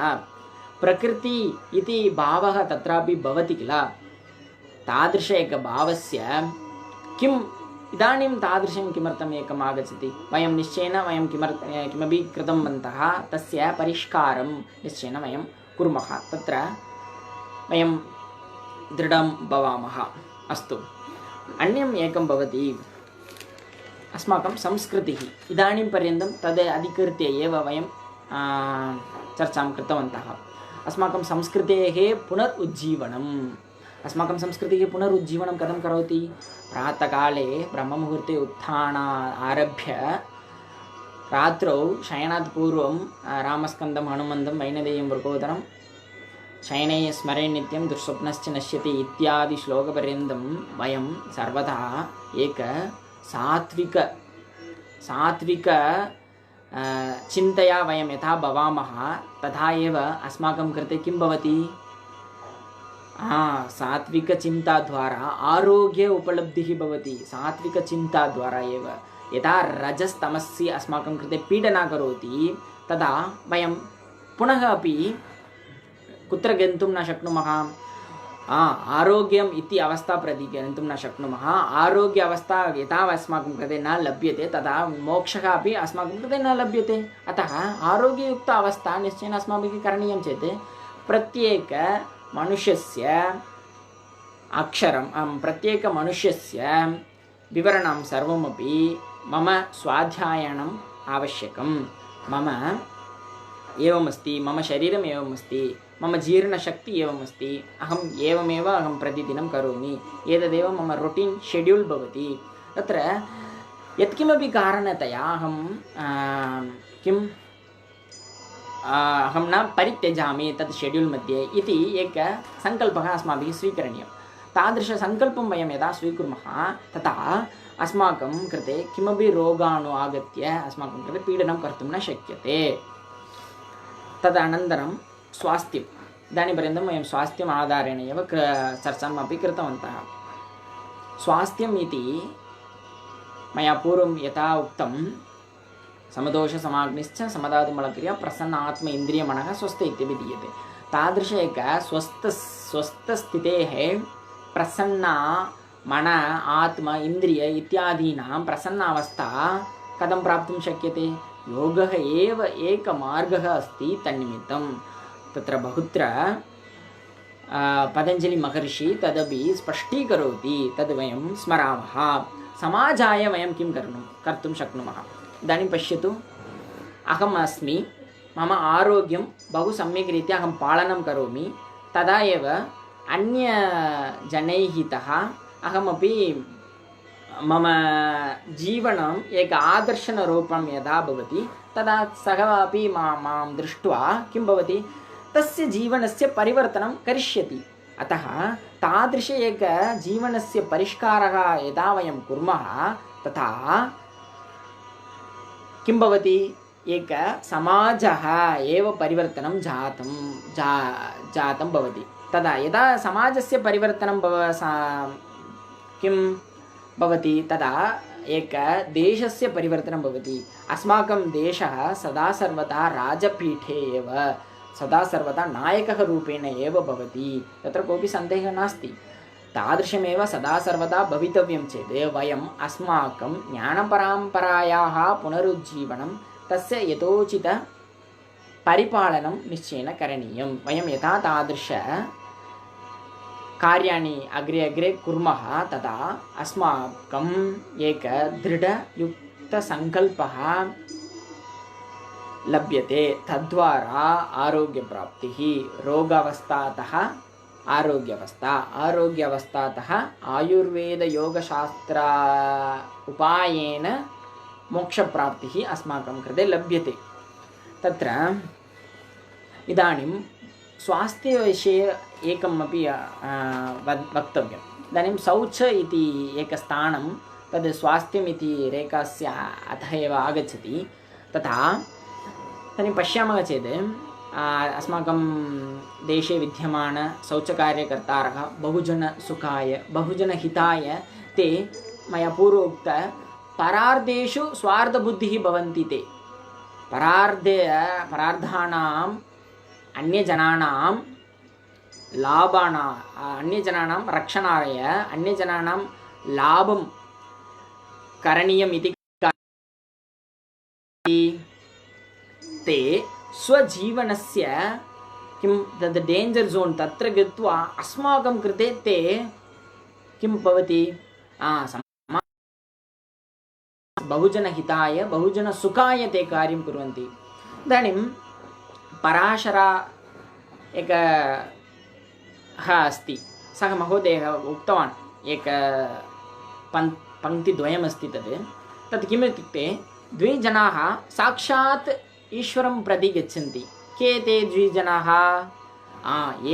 प्रकृति इति भावः तत्रापि भवति किल। तादृश एकभावस्य किम् इदानीं तादृशं किमर्थम् एकम् आगच्छति? वयं निश्चयेन वयं किमपि कृतवन्तः, तस्य परिष्कारं निश्चयेन वयं कुर्मः, तत्र वयं दृढं भवामः। अस्तु, अन्यम् एकं भवति अस्माकं संस्कृतिः। इदानीं पर्यन्तं तद् अधिकृत्य एव वयं चर्चां कृतवन्तः। अस्माकं संस्कृतेः पुनरुज्जीवनम्। अस्माकं संस्कृतिः पुनरुज्जीवनं कथं करोति? प्रातःकाले ब्रह्ममुहूर्ते उत्थानात् आरभ्य रात्रौ शयनात् पूर्वं रामस्कन्दं हनुमन्दं वैनदेयं वृकोदरं शयने स्मरे नित्यं दुःस्वप्नश्च नश्यति इत्यादि श्लोकपर्यन्तं वयं सर्वदा एक सात्विक चिन्तया वयं यथा भवामः तथा एव अस्माकं कृते किं भवति? सात्विकचिन्ताद्वारा आरोग्य उपलब्धिः भवति। सात्विकचिन्ताद्वारा एव यदा रजस्तमस्य अस्माकं कृते पीडना करोति तदा वयं पुनः अपि कुत्र गन्तुं न शक्नुमः। आरोग्यम् इति अवस्था प्रति गन्तुं न शक्नुमः। आरोग्य अवस्था यदा अस्माकं कृते न लभ्यते तदा मोक्षः अपि अस्माकं कृते न लभ्यते। अतः आरोग्ययुक्त अवस्था निश्चयेन अस्माभिः करणीयं चेत् प्रत्येकमनुष्यस्य अक्षरं प्रत्येकमनुष्यस्य विवरणं सर्वमपि मम स्वाध्यायनम् आवश्यकं। मम एवमस्ति, मम शरीरम् एवमस्ति, मम जीर्णशक्ति एवमस्ति, अहं प्रतिदिनं करोमि, एतदेव मम रोटीन् शेड्यूल् भवति। तत्र यत्किमपि कारणतया अहं न परित्यजामि तत् शेड्यूल् मध्ये इति एकः सङ्कल्पः अस्माभिः स्वीकरणीयः। तादृशसङ्कल्पं वयं यदा स्वीकुर्मः तदा अस्माकं कृते किमपि रोगाणु आगत्य अस्माकं कृते पीडनं कर्तुं न शक्यते। तदनन्तरं स्वास्थ्यम्। इदानीं पर्यन्तं वयं स्वास्थ्यम् आधारेण एव चर्चाम् अपि कृतवन्तः। स्वास्थ्यम् इति मया पूर्वं यथा उक्तं, समदोषसमाग्निश्च समधातुमलक्रिया प्रसन्न आत्म इन्द्रियमनः स्वस्थ इत्यपि दीयते। तादृश एक स्वस्थस्थितेः प्रसन्ना मन आत्म इन्द्रिय इत्यादीनां प्रसन्नावस्था कथं प्राप्तुं शक्यते? योगः एव एकमार्गः अस्ति तन्निमित्तं। तत्र बहुत्र पतञ्जलिमहर्षि तदपि स्पष्टीकरोति, तद् वयं स्मरामः। समाजाय वयं किं कर्तुं शक्नुमः? इदानीं पश्यतु, अहम् अस्मि, मम आरोग्यं बहु सम्यक् रीत्या अहं पालनं करोमि, तदा एव अन्यजनैः तः अहमपि मम जीवनम् एक आदर्शनरूपं यदा भवति तदा सः अपि मां दृष्ट्वा किं भवति, तस्य जीवनस्य परिवर्तनं करिष्यति। अतः तादृश एक जीवनस्य परिष्कारः यदा वयं कुर्मः तथा किं भवति, एक समाजः एव परिवर्तनं जातं भवति। तदा यदा समाजस्य परिवर्तनं किं भवति, तदा एक देशस्य परिवर्तनं भवति। अस्माकं देशः सदा सर्वदा राजपीठे एव सदा सर्वदा नायकः रूपेण एव भवति, तत्र कोऽपि सन्देहः नास्ति। तादृशमेव सदा सर्वदा भवितव्यं चेत् वयम् अस्माकं ज्ञानपरम्परायाः पुनरुज्जीवनं, तस्य यथोचित परिपालनं निश्चयेन करणीयं। वयं यथा तादृश कार्याणि अग्रे कुर्मः तदा अस्माकम् एक दृढयुक्तसङ्कल्पः लभ्यते। तद्वारा आरोग्यप्राप्तिः, रोगावस्थातः आरोग्यावस्था, आरोग्यावस्थातः आयुर्वेदयोगशास्त्र उपायेन मोक्षप्राप्तिः अस्माकं कृते लभ्यते। तत्र इदानीं स्वास्थ्यविषये एकम् अपि वक्तव्यम्। इदानीं शौच इति एकस्थानं तद् स्वास्थ्यम् इति रेखास्य अतः एव आगच्छति। तथा इदानीं पश्यामः चेत् अस्माकं देशे विद्यमान शौचकार्यकर्तारः बहुजनसुखाय बहुजनहिताय ते मया पूर्वोक्त परार्धेषु स्वार्थबुद्धिः भवन्ति। ते परार्धानाम् अन्यजनानां लाभानाम् अन्यजनानां रक्षणाय अन्यजनानां लाभं करणीयमिति ते स्वजीवनस्य किं तद् डेञ्जर् ज़ोन् तत्र गत्वा अस्माकं कृते ते किं भवति बहुजनहिताय बहुजनसुखाय ते कार्यं कुर्वन्ति। इदानीं पराशरा एकः अस्ति, सः महोदयः उक्तवान्, एक पङ्क्तिद्वयमस्ति तत् किमित्युक्ते द्वे जनाः साक्षात् ईश्वरं प्रति गच्छन्ति। के ते द्वे जनाः?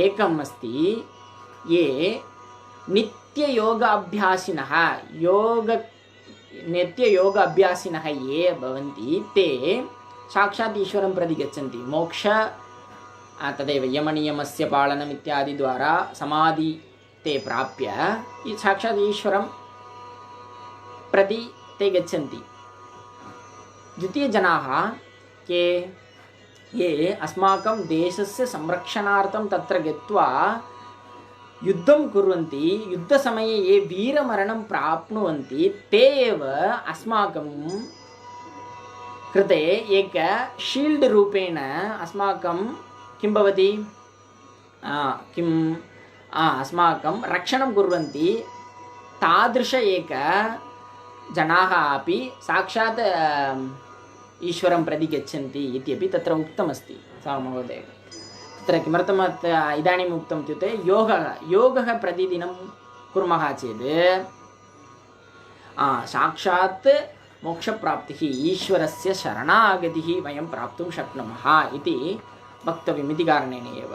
एकम् अस्ति ये नित्ययोग अभ्यासिनः ये भवन्ति ते साक्षात् ईश्वरं प्रति गच्छन्ति। मोक्ष तदेव यमनियमस्य पालनम् इत्यादि द्वारा समाधि ते प्राप्य साक्षात् ईश्वरं प्रति ते गच्छन्ति। द्वितीयजनाः के ये अस्माकं देशस्य संरक्षणार्थं तत्र गत्वा युद्धं कुर्वन्ति, युद्धसमये ये वीरमरणं प्राप्नुवन्ति ते एव अस्माकं कृते एक शील्ड् रूपेण अस्माकं किं भवति अस्माकं रक्षणं कुर्वन्ति। तादृश एक जनाः अपि साक्षात् ईश्वरं प्रति गच्छन्ति इत्यपि तत्र उक्तमस्ति सः महोदयः। तत्र किमर्थम् इदानीम् उक्तम् इत्युक्ते योगः प्रतिदिनं कुर्मः चेत् साक्षात् मोक्षप्राप्तिः ईश्वरस्य शरणागतिः वयं प्राप्तुं शक्नुमः इति वक्तव्यमिति कारणेन एव।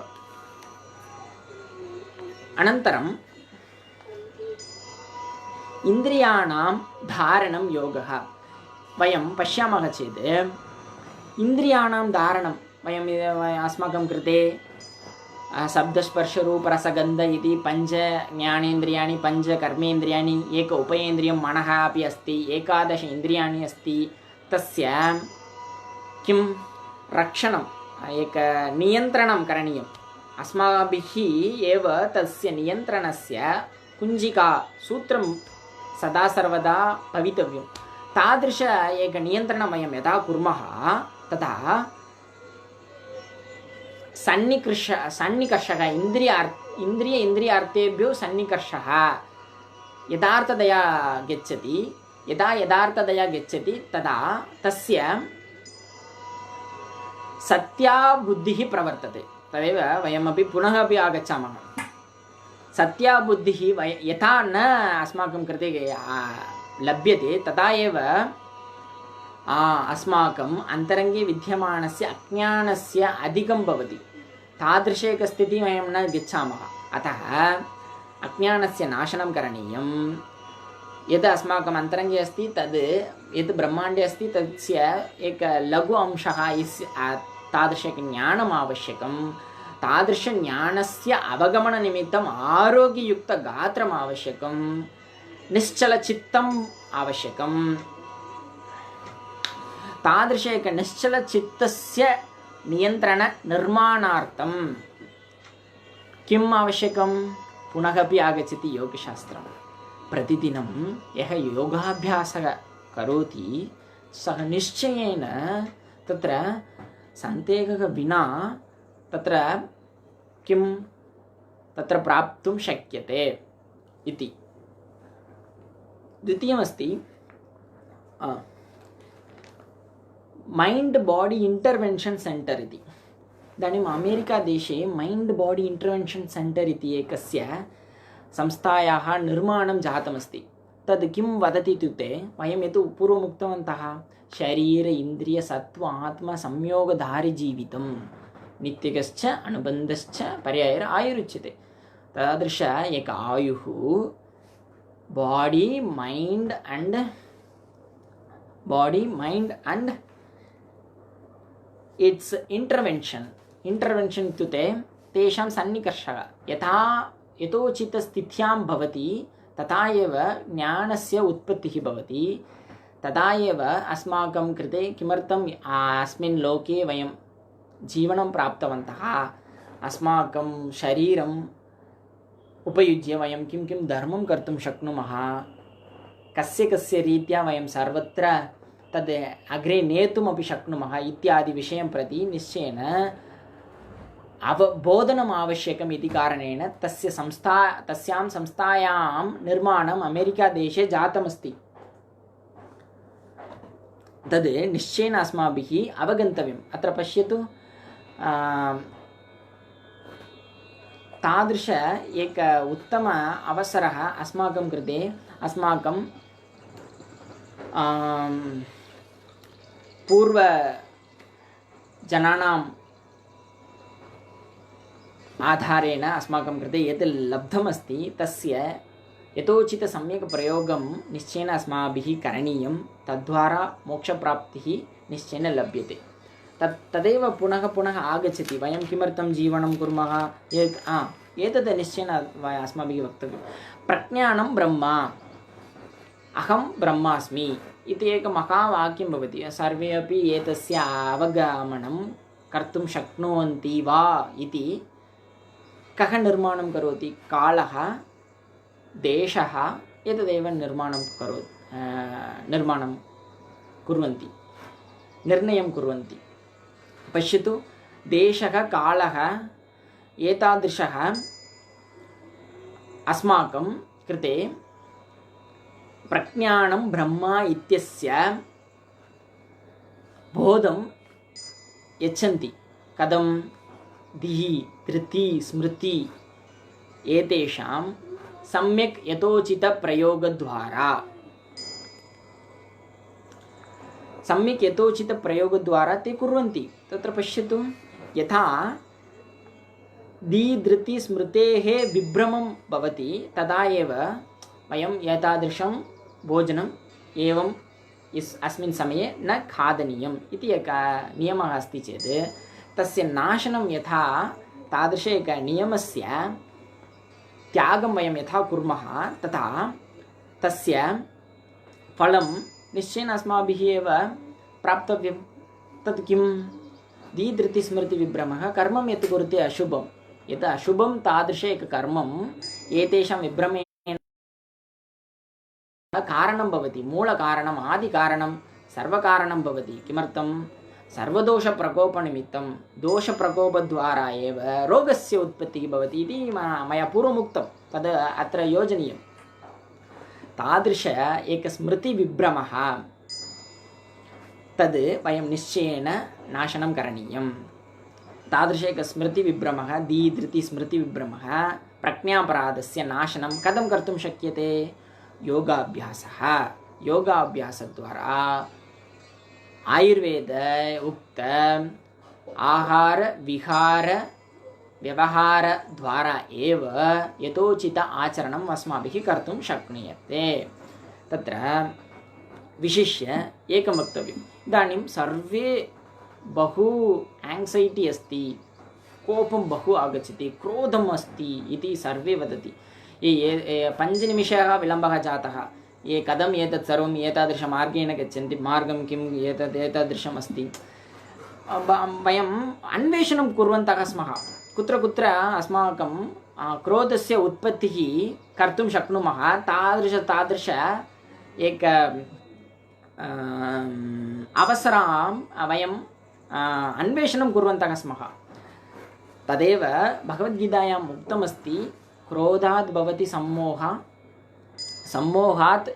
अनन्तरम् इन्द्रियाणां धारणं योगः। वयं पश्यामः चेत् इन्द्रियाणां धारणं वयम् अस्माकं कृते शब्दस्पर्शरूपरसगन्ध इति पञ्च ज्ञानेन्द्रियाणि पञ्च कर्मेन्द्रियाणि एक उपेन्द्रियं मनः अपि अस्ति, 11 इन्द्रियाणि अस्ति। तस्य किं रक्षणम् एक नियन्त्रणं करणीयम्। अस्माभिः एव तस्य नियन्त्रणस्य कुञ्जिका सूत्रं सदा सर्वदा भवितव्यं। तादृश एक नियन्त्रणं वयं यदा कुर्मः तदा सन्निकर्षः इन्द्रियार्थेभ्यो सन्निकर्षः यदा यथार्थतया गच्छति तदा तस्य सत्याबुद्धिः प्रवर्तते। तदेव वयमपि पुनः अपि आगच्छामः। सत्याबुद्धिः यथा न अस्माकं कृते लभ्यते तदा एव अस्माकम् अन्तरङ्गे विद्यमानस्य अज्ञानस्य अधिकं भवति। तादृशेकस्थितिं वयं न गच्छामः। अतः अज्ञानस्य नाशनं करणीयं। यद् अस्माकम् अन्तरङ्गे अस्ति तद् यद् ब्रह्माण्डे अस्ति तस्य एक लघु अंशः तादृशज्ञानम् आवश्यकं। तादृशज्ञानस्य अवगमननिमित्तम् आरोग्ययुक्तगात्रम् आवश्यकं, निश्चलचित्तम् आवश्यकं। तादृश एक निश्चलचित्तस्य नियन्त्रणनिर्माणार्थं किम् आवश्यकं? पुनः अपि आगच्छति योगशास्त्रं। प्रतिदिनं यः योगाभ्यासः करोति सः निश्चयेन तत्र सन्देहः विना तत्र किं तत्र प्राप्तुं शक्यते इति। द्वितीयमस्ति मैण्ड् बाडी इण्टर्वेन्शन् सेण्टर् इति। इदानीम् अमेरिकादेशे मैण्ड् बाडी इण्टर्वेन्शन् सेण्टर् इति एकस्य संस्थायाः निर्माणं जातमस्ति। तद् किं वदति इत्युक्ते वयं यत् पूर्वम् उक्तवन्तः शरीर इन्द्रिय सत्त्व आत्म संयोगधारि जीवितं नित्यकश्च अनुबन्धश्च पर्यायर आयुरुच्यते। तादृश एक आयुः body mind and its intervention इत्युक्ते तेषां सन्निकर्षः यथा यथोचितस्थित्यां भवति तथा एव ज्ञानस्य उत्पत्तिः भवति। तदा एव अस्माकं कृते किमर्थम् अस्मिन् लोके वयं जीवनं प्राप्तवन्तः, अस्माकं शरीरम् उपयुज्य वयं किं किं धर्मं कर्तुं शक्नुमः, कस्य कस्य रीत्या वयं सर्वत्र तद् अग्रे नेतुमपि शक्नुमः इत्यादि विषयं प्रति निश्चयेन बोधनम् आवश्यकम् इति कारणेन तस्यां संस्थायां निर्माणम् अमेरिकादेशे जातमस्ति। तद् निश्चयेन अस्माभिः अवगन्तव्यम्। अत्र पश्यतु, तादृश एक उत्तम अवसरः अस्माकं कृते अस्माकं पूर्वजनानाम् आधारेण अस्माकं कृते यत् लब्धमस्ति तस्य यथोचित सम्यक् प्रयोगं निश्चयेन अस्माभिः करणीयं। तद्वारा मोक्षप्राप्तिः निश्चयेन लभ्यते। तदेव पुनः पुनः आगच्छति। वयं किमर्थं जीवनं कुर्मः, एतद् निश्चयेन अस्माभिः वक्तव्यं। प्रज्ञानं ब्रह्म, अहं ब्रह्मास्मि इति एकं महावाक्यं भवति। सर्वे अपि एतस्य अवगमनं कर्तुं शक्नुवन्ति वा इति कः निर्माणं करोति? कालः, देशः एतदेव निर्माणं कुर्वन्ति, निर्णयं कुर्वन्ति। पश्यतु, देशः कालः एतादृशः अस्माकं कृते प्रज्ञानं ब्रह्म इत्यस्य बोधं यच्छन्ति। कथं? दिहि धृति स्मृति एतेषां सम्यक् यथोचितप्रयोगद्वारा ते कुर्वन्ति। तत्र पश्यतु, यथा धीधृति स्मृतेः विभ्रमं भवति तदा एव वयं एतादृशं भोजनम् एवं अस्मिन् समये न खादनीयम् इति एकः नियमः अस्ति चेत् तस्य नाशनं यथा तादृश एक नियमस्य त्यागं वयं यथा कुर्मः तथा तस्य फलं निश्चयेन अस्माभिः एव प्राप्तव्यं। तत् किं? धीधृतिस्मृतिविभ्रमः कर्मं यत् कुरुते अशुभं, यत् अशुभं तादृश एक कर्मम् एतेषां विभ्रमेण कारणं भवति। मूलकारणम्, आदिकारणं, सर्वकारणं भवति। किमर्थं? सर्वदोषप्रकोपनिमित्तं, दोषप्रकोपद्वारा एव रोगस्य उत्पत्तिः भवति इति मया पूर्वमुक्तं। तद् अत्र योजनीयं। तादृश एक स्मृतिविभ्रमः तद् वयं निश्चयेन नाशनं करणीयं। तादृश एक स्मृतिविभ्रमः, धीधृतिस्मृतिविभ्रमः, प्रज्ञापराधस्य नाशनं कथं कर्तुं शक्यते? योगाभ्यासः। योगाभ्यासद्वारा आयुर्वेद उक्त आहार विहार व्यवहार द्वारा एव यथोचित आचरणम् अस्माभिः कर्तुं शक्नुयते। तत्र विशिष्य एकं वक्तव्यम्। इदानीं सर्वे बहु एङ्ग्सैटि अस्ति, कोपं बहु आगच्छति, क्रोधम् अस्ति इति सर्वे वदति। 5 निमिषाः विलम्बः जातः, ये कथम् एतत् सर्वम् एतादृशमार्गेण गच्छन्ति, मार्गं किम् एतादृशम् अस्ति। वयम् अन्वेषणं कुर्वन्तः स्मः, कुत्र कुत्र अस्माकं क्रोधस्य उत्पत्तिः कर्तुं शक्नुमः। तादृश एक अवसरं वयं अन्वेषणं कुर्वन्तः स्मः। तदेव भगवद्गीतायाम् उक्तमस्ति, क्रोधात् भवति सम्मोहः, सम्मोहात्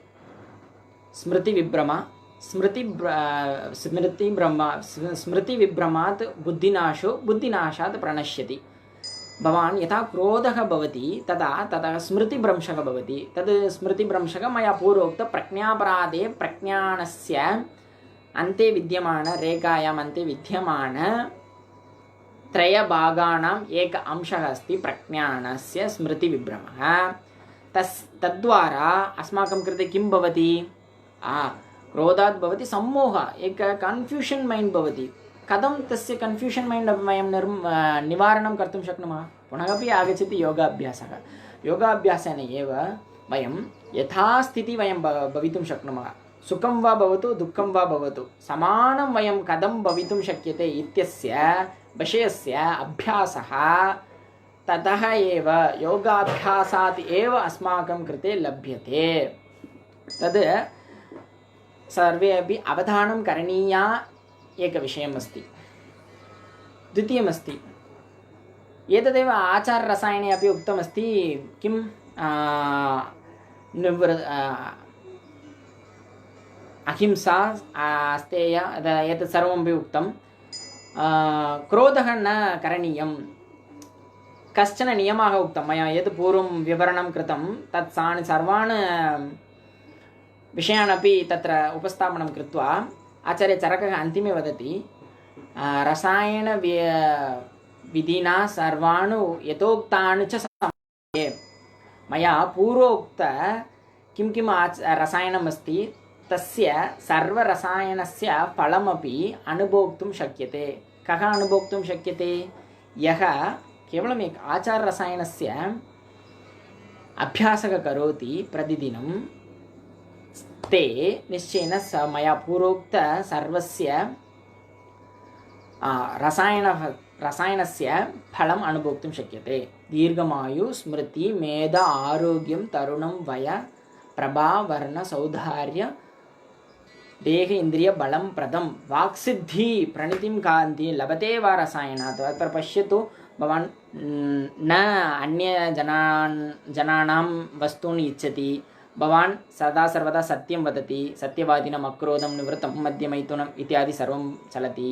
स्मृतिविभ्रम, स्मृतिविभ्रमात् बुद्धिनाशो, बुद्धिनाशात् प्रणश्यति। भवान् यथा क्रोधः भवति तदा स्मृतिभ्रंशः भवति। तद् स्मृतिभ्रंशः मया पूर्वोक्त प्रज्ञापराधे प्रज्ञानस्य अन्ते विद्यमान रेखायाम् अन्ते विद्यमान त्रयभागानाम् एक अंशः अस्ति प्रज्ञानस्य स्मृतिविभ्रमः। तद्वारा अस्माकं कृते किं भवति? क्रोधात् भवति सम्मोहः, एक कन्फ्यूषन् मैण्ड् भवति। कथं तस्य कन्फ्यूषन् मैण्ड् वयं निवारणं कर्तुं शक्नुमः? पुनः अपि आगच्छति योगाभ्यासः। योगाभ्यासेन एव वयं यथास्थितिः वयं भवितुं शक्नुमः। सुखं वा भवतु दुःखं वा भवतु समानं वयं कथं भवितुं शक्यते इत्यस्य विषयस्य अभ्यासः ततः एव योगाभ्यासात् एव अस्माकं कृते लभ्यते। तद् सर्वे अपि अवधानं करणीया एकविषयम् अस्ति। द्वितीयमस्ति, एतदेव आचाररसायने अपि उक्तमस्ति, किं अहिंसा अस्तेय एतत् सर्वमपि उक्तं। क्रोधः न करणीयं, कश्चन नियमः उक्तं मया यत् पूर्वं विवरणं कृतं तत् सर्वान् विषयान् अपि तत्र उपस्थापनं कृत्वा आचार्य चरकः अन्तिमे वदति, रसायन विधिना सर्वान् यथोक्तान् च समाप्ये। मया पूर्वोक्त किं किं रसायनम् अस्ति तस्य सर्वरसायनस्य फलमपि अनुभोक्तुं शक्यते। कः अनुभोक्तुं शक्यते? यः केवलम् एक आचाररसायनस्य अभ्यासः करोति प्रतिदिनं, ते निश्चयेन मया पूर्वोक्त सर्वस्य रसायनस्य फलम् अनुभोक्तुं शक्यते। दीर्घमायु, स्मृति, मेध, आरोग्यं, तरुणं, वय, प्रभा, वर्ण, सौधार्य, देह इंद्रिय बलं प्रदं, वाक्सिद्धि, प्रणितिं कान्ति लभते वा रसायनात्। अत्र पश्यतु, भवान् न अन्य जनानां वस्तूनि इच्छति, भवान् सदा सर्वदा सत्यं वदति, सत्यवादिनम्, अक्रोधं, निवृत्तं, मध्यमैथुनम् इत्यादि सर्वं चलति,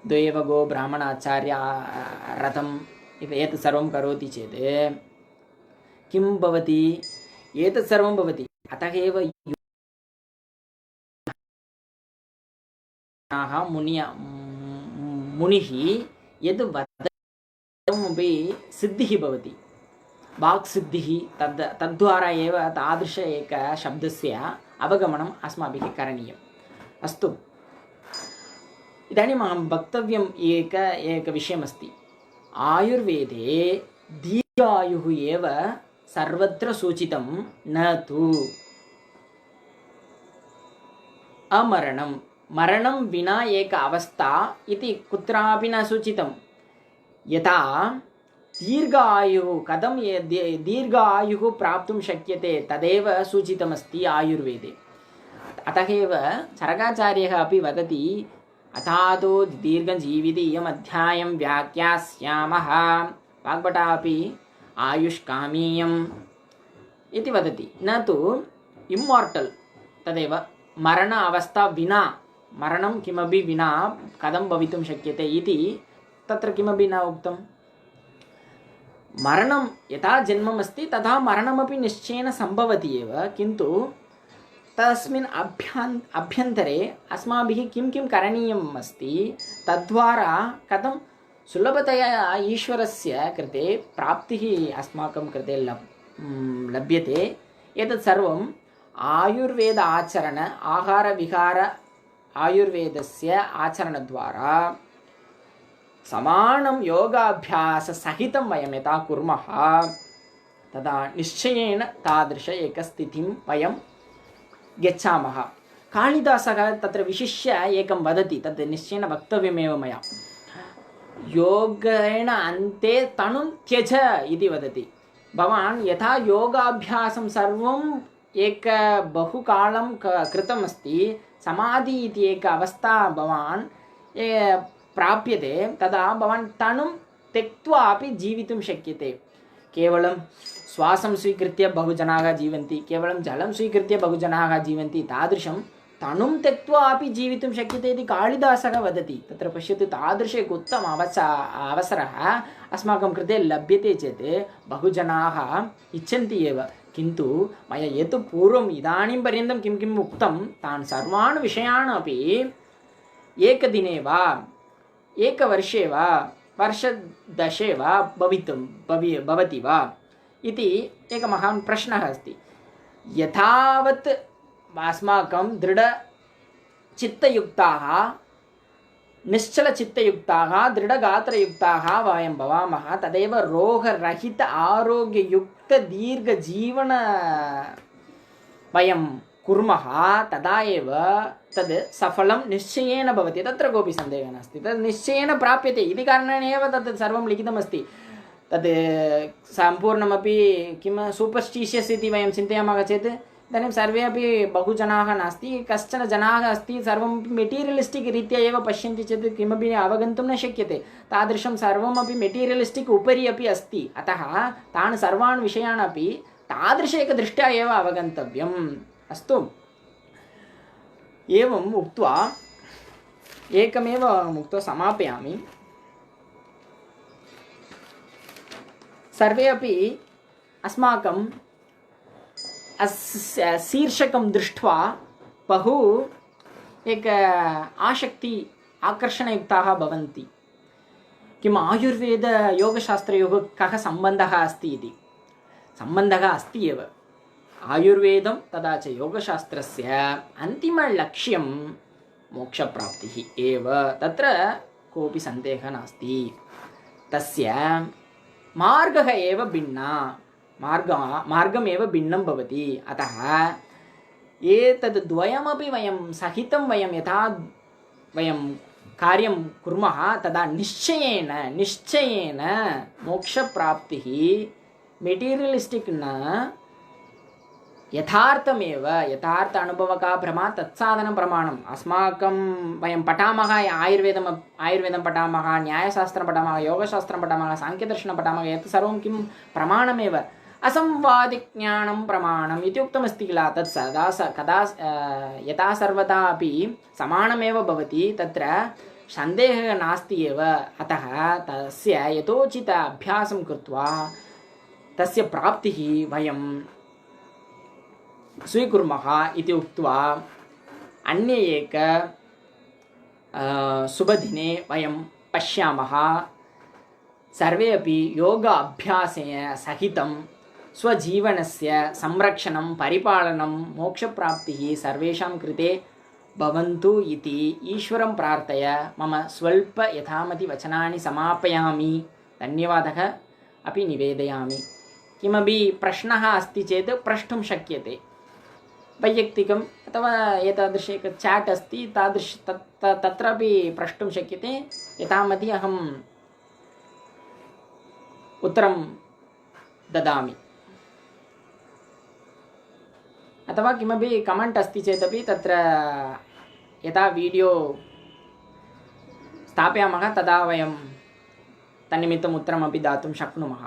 द्वैव गो ब्राह्मणाचार्य रथम् एतत् सर्वं करोति चेत् किं भवति? एतत् सर्वं भवति। अतः एव मुनिः यद् वदति सिद्धिः भवति, वाक्सिद्धिः। तद्वारा एव तादृश एक शब्दस्य अवगमनम् अस्माभिः करणीयम्। अस्तु, इदानीम् अहं वक्तव्यम् एक विषयमस्ति। आयुर्वेदे दीर्घायुः एव सर्वत्र सूचितं, न तु अमरणं। मरणं विना एक अवस्था इति कुत्रापि न सूचितं। यथा दीर्घायुः, कथं दीर्घायुः प्राप्तुं शक्यते तदेव सूचितमस्ति आयुर्वेदे। अतः एव चरकाचार्यः अपि वदति, अथातो दीर्घजीवितीयम् अध्यायं व्याख्यास्यामः। वाग्भटः अपि आयुष्कामीयम् इति वदति, न तु इम्मार्टल्। तदेव मरण अवस्था विना, मरणं किमपि विना कथं भवितुं शक्यते इति तत्र किमपि न उक्तं। मरणं यथा जन्मम् अस्ति तथा मरणमपि निश्चयेन सम्भवति एव, किन्तु तस्मिन् अभ्यन्तरे अस्माभिः किं किं करणीयम् अस्ति, तद्वारा कथं सुलभतया ईश्वरस्य कृते प्राप्तिः अस्माकं कृते लभ्यते। एतत् सर्वम् आयुर्वेद आचरण, आहार विहार आयुर्वेदस्य आचरणद्वारा समानं योगाभ्याससहितं वयं यथा कुर्मः तदा निश्चयेन तादृश एकस्थितिं वयं गच्छामः। कालिदासः तत्र विशिष्य एकं वदति, तद् निश्चयेन वक्तव्यमेव मया। योगेन अन्ते तनुं त्यज इति वदति। भवान् यथा योगाभ्यासं सर्वं एक बहुकालं कृतमस्ति, समाधि इति एक अवस्था भवान् प्राप्यते, तदा भवान् तनुं त्यक्त्वा अपि जीवितुं शक्यते। केवलं श्वासं स्वीकृत्य बहुजनाः जीवन्ति, केवलं जलं स्वीकृत्य बहुजनाः जीवन्ति, तादृशं तनुं त्यक्त्वा अपि जीवितुं शक्यते इति कालिदासः वदति। तत्र पश्यतु, तादृश एक उत्तम अवसरः अस्माकं कृते लभ्यते चेत् बहुजनाः इच्छन्ति एव। किन्तु मया यत् पूर्वम् इदानीं पर्यन्तं किं किम् उक्तं तान् सर्वान् विषयान् अपि एकदिने वा एकवर्षे वा वर्षदशे वा भवति वा इति एकः महान् प्रश्नः अस्ति। यथावत् अस्माकं दृढचित्तयुक्ताः, निश्चलचित्तयुक्ताः, दृढगात्रयुक्ताः वयं भवामः, तदेव रोगरहित आरोग्ययुक्तदीर्घजीवन वयं कुर्मः, तदा एव तद् सफलं निश्चयेन भवति। तत्र कोऽपि सन्देहः नास्ति, तद् निश्चयेन प्राप्यते। इति कारणेन एव तत् सर्वं लिखितमस्ति। तद् सम्पूर्णमपि किं सूपर्स्टिशियस् इति वयं चिन्तयामः चेत् इदानीं सर्वे अपि बहुजनाः नास्ति, कश्चन जनाः अस्ति, सर्वं मेटीरियलिस्टिक् रीत्या एव पश्यन्ति चेत् किमपि अवगन्तुं न शक्यते। तादृशं सर्वमपि मेटीरियलिस्टिक् उपरि अपि अस्ति। अतः तान् सर्वान् विषयान् अपि तादृश एकदृष्ट्या एव अवगन्तव्यम्। अस्तु, एवम् उक्त्वा एकमेव उक्त्वा समापयामि। सर्वे अपि अस्माकं शीर्षकं दृष्ट्वा बहु एक आकर्षणयुक्ताः भवन्ति। किम् आयुर्वेद योगशास्त्रयोः कः सम्बन्धः अस्ति इति। सम्बन्धः अस्ति एव। आयुर्वेदं तथा च योगशास्त्रस्य अन्तिमलक्ष्यं मोक्षप्राप्तिः एव। तत्र कोऽपि सन्देहः नास्ति। तस्य मार्गः एव भिन्ना, मार्गमेव भिन्नं भवति। अतः एतद् द्वयमपि वयं सहितं वयं यथा वयं कार्यं कुर्मः तदा निश्चयेन मोक्षप्राप्तिः मेटीरियलिस्टिक् न, यथार्थमेव, यथार्थ अनुभवका भ्रमा तत्साधनं प्रमाणम्। अस्माकं वयं पठामः, आयुर्वेदं पठामः, न्यायशास्त्रं पठामः, योगशास्त्रं पठामः, साङ्ख्यदर्शनं पठामः, यत् सर्वं किं प्रमाणमेव। असंवादिज्ञानं प्रमाणम् इति उक्तमस्ति किल। तत् कदा यथा सर्वदा अपि समानमेव भवति, तत्र सन्देहः नास्ति एव। अतः तस्य यथोचित अभ्यासं कृत्वा तस्य प्राप्तिः वयं स्वीकुर्मः इति उक्त्वा अन्ये एक शुभदिने वयं पश्यामः। सर्वे अपि योग अभ्यासेन सहितं स्वजीवनस्य संरक्षणं, परिपालनं, मोक्षप्राप्तिः सर्वेषां कृते भवन्तु इति ईश्वरं प्रार्थय मम स्वल्प यथामति वचनानि समापयामि। धन्यवादः अपि निवेदयामि। किमपि प्रश्नः अस्ति चेत् प्रष्टुं शक्यते। वैयक्तिकम् अथवा एतादृश एक चाट् अस्ति, तत्रापि प्रष्टुं शक्यते। यथामति अहम् उत्तरं ददामि। अथवा किमपि कमेण्ट् अस्ति चेदपि तत्र यदा वीडियो स्थापयामः तदा वयं तन्निमित्तम् उत्तरमपि दातुं शक्नुमः।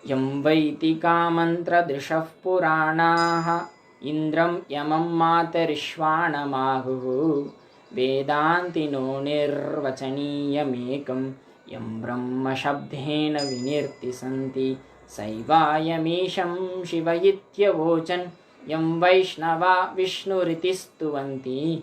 यं वैदिकामन्त्रदृशः पुराणाः इन्द्रं यमं मातरिश्वाणमाहुः वेदान्तिनो निर्वचनीयमेकं यं ब्रह्मशब्देन विनिर्तिसन्ति सैवायमीशं शिव इत्यवोचन् यं वैष्णवा विष्णुरिति स्तुवन्ति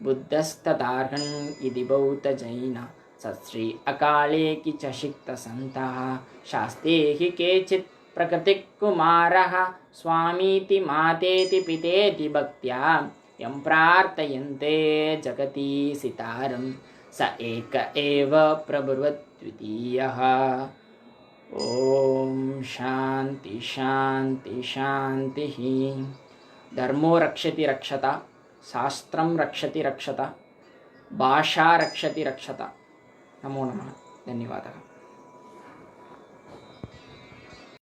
बुद्धस्तथार्हन् इति बौद्धजैना सत्श्री अकाले कि च सिक्तसन्तः शास्ते हि केचित् प्रकृतिकुमारः स्वामीति मातेति पितेति भक्त्या यं प्रार्थयन्ते जगति सितारं स एक एव प्रभुर्द्वितीयः। ॐ शान्ति शान्ति शान्तिः। धर्मो रक्षति रक्षता, शास्त्रं रक्षति रक्षता, भाषा रक्षति रक्षता। नमो नमः। धन्यवादः।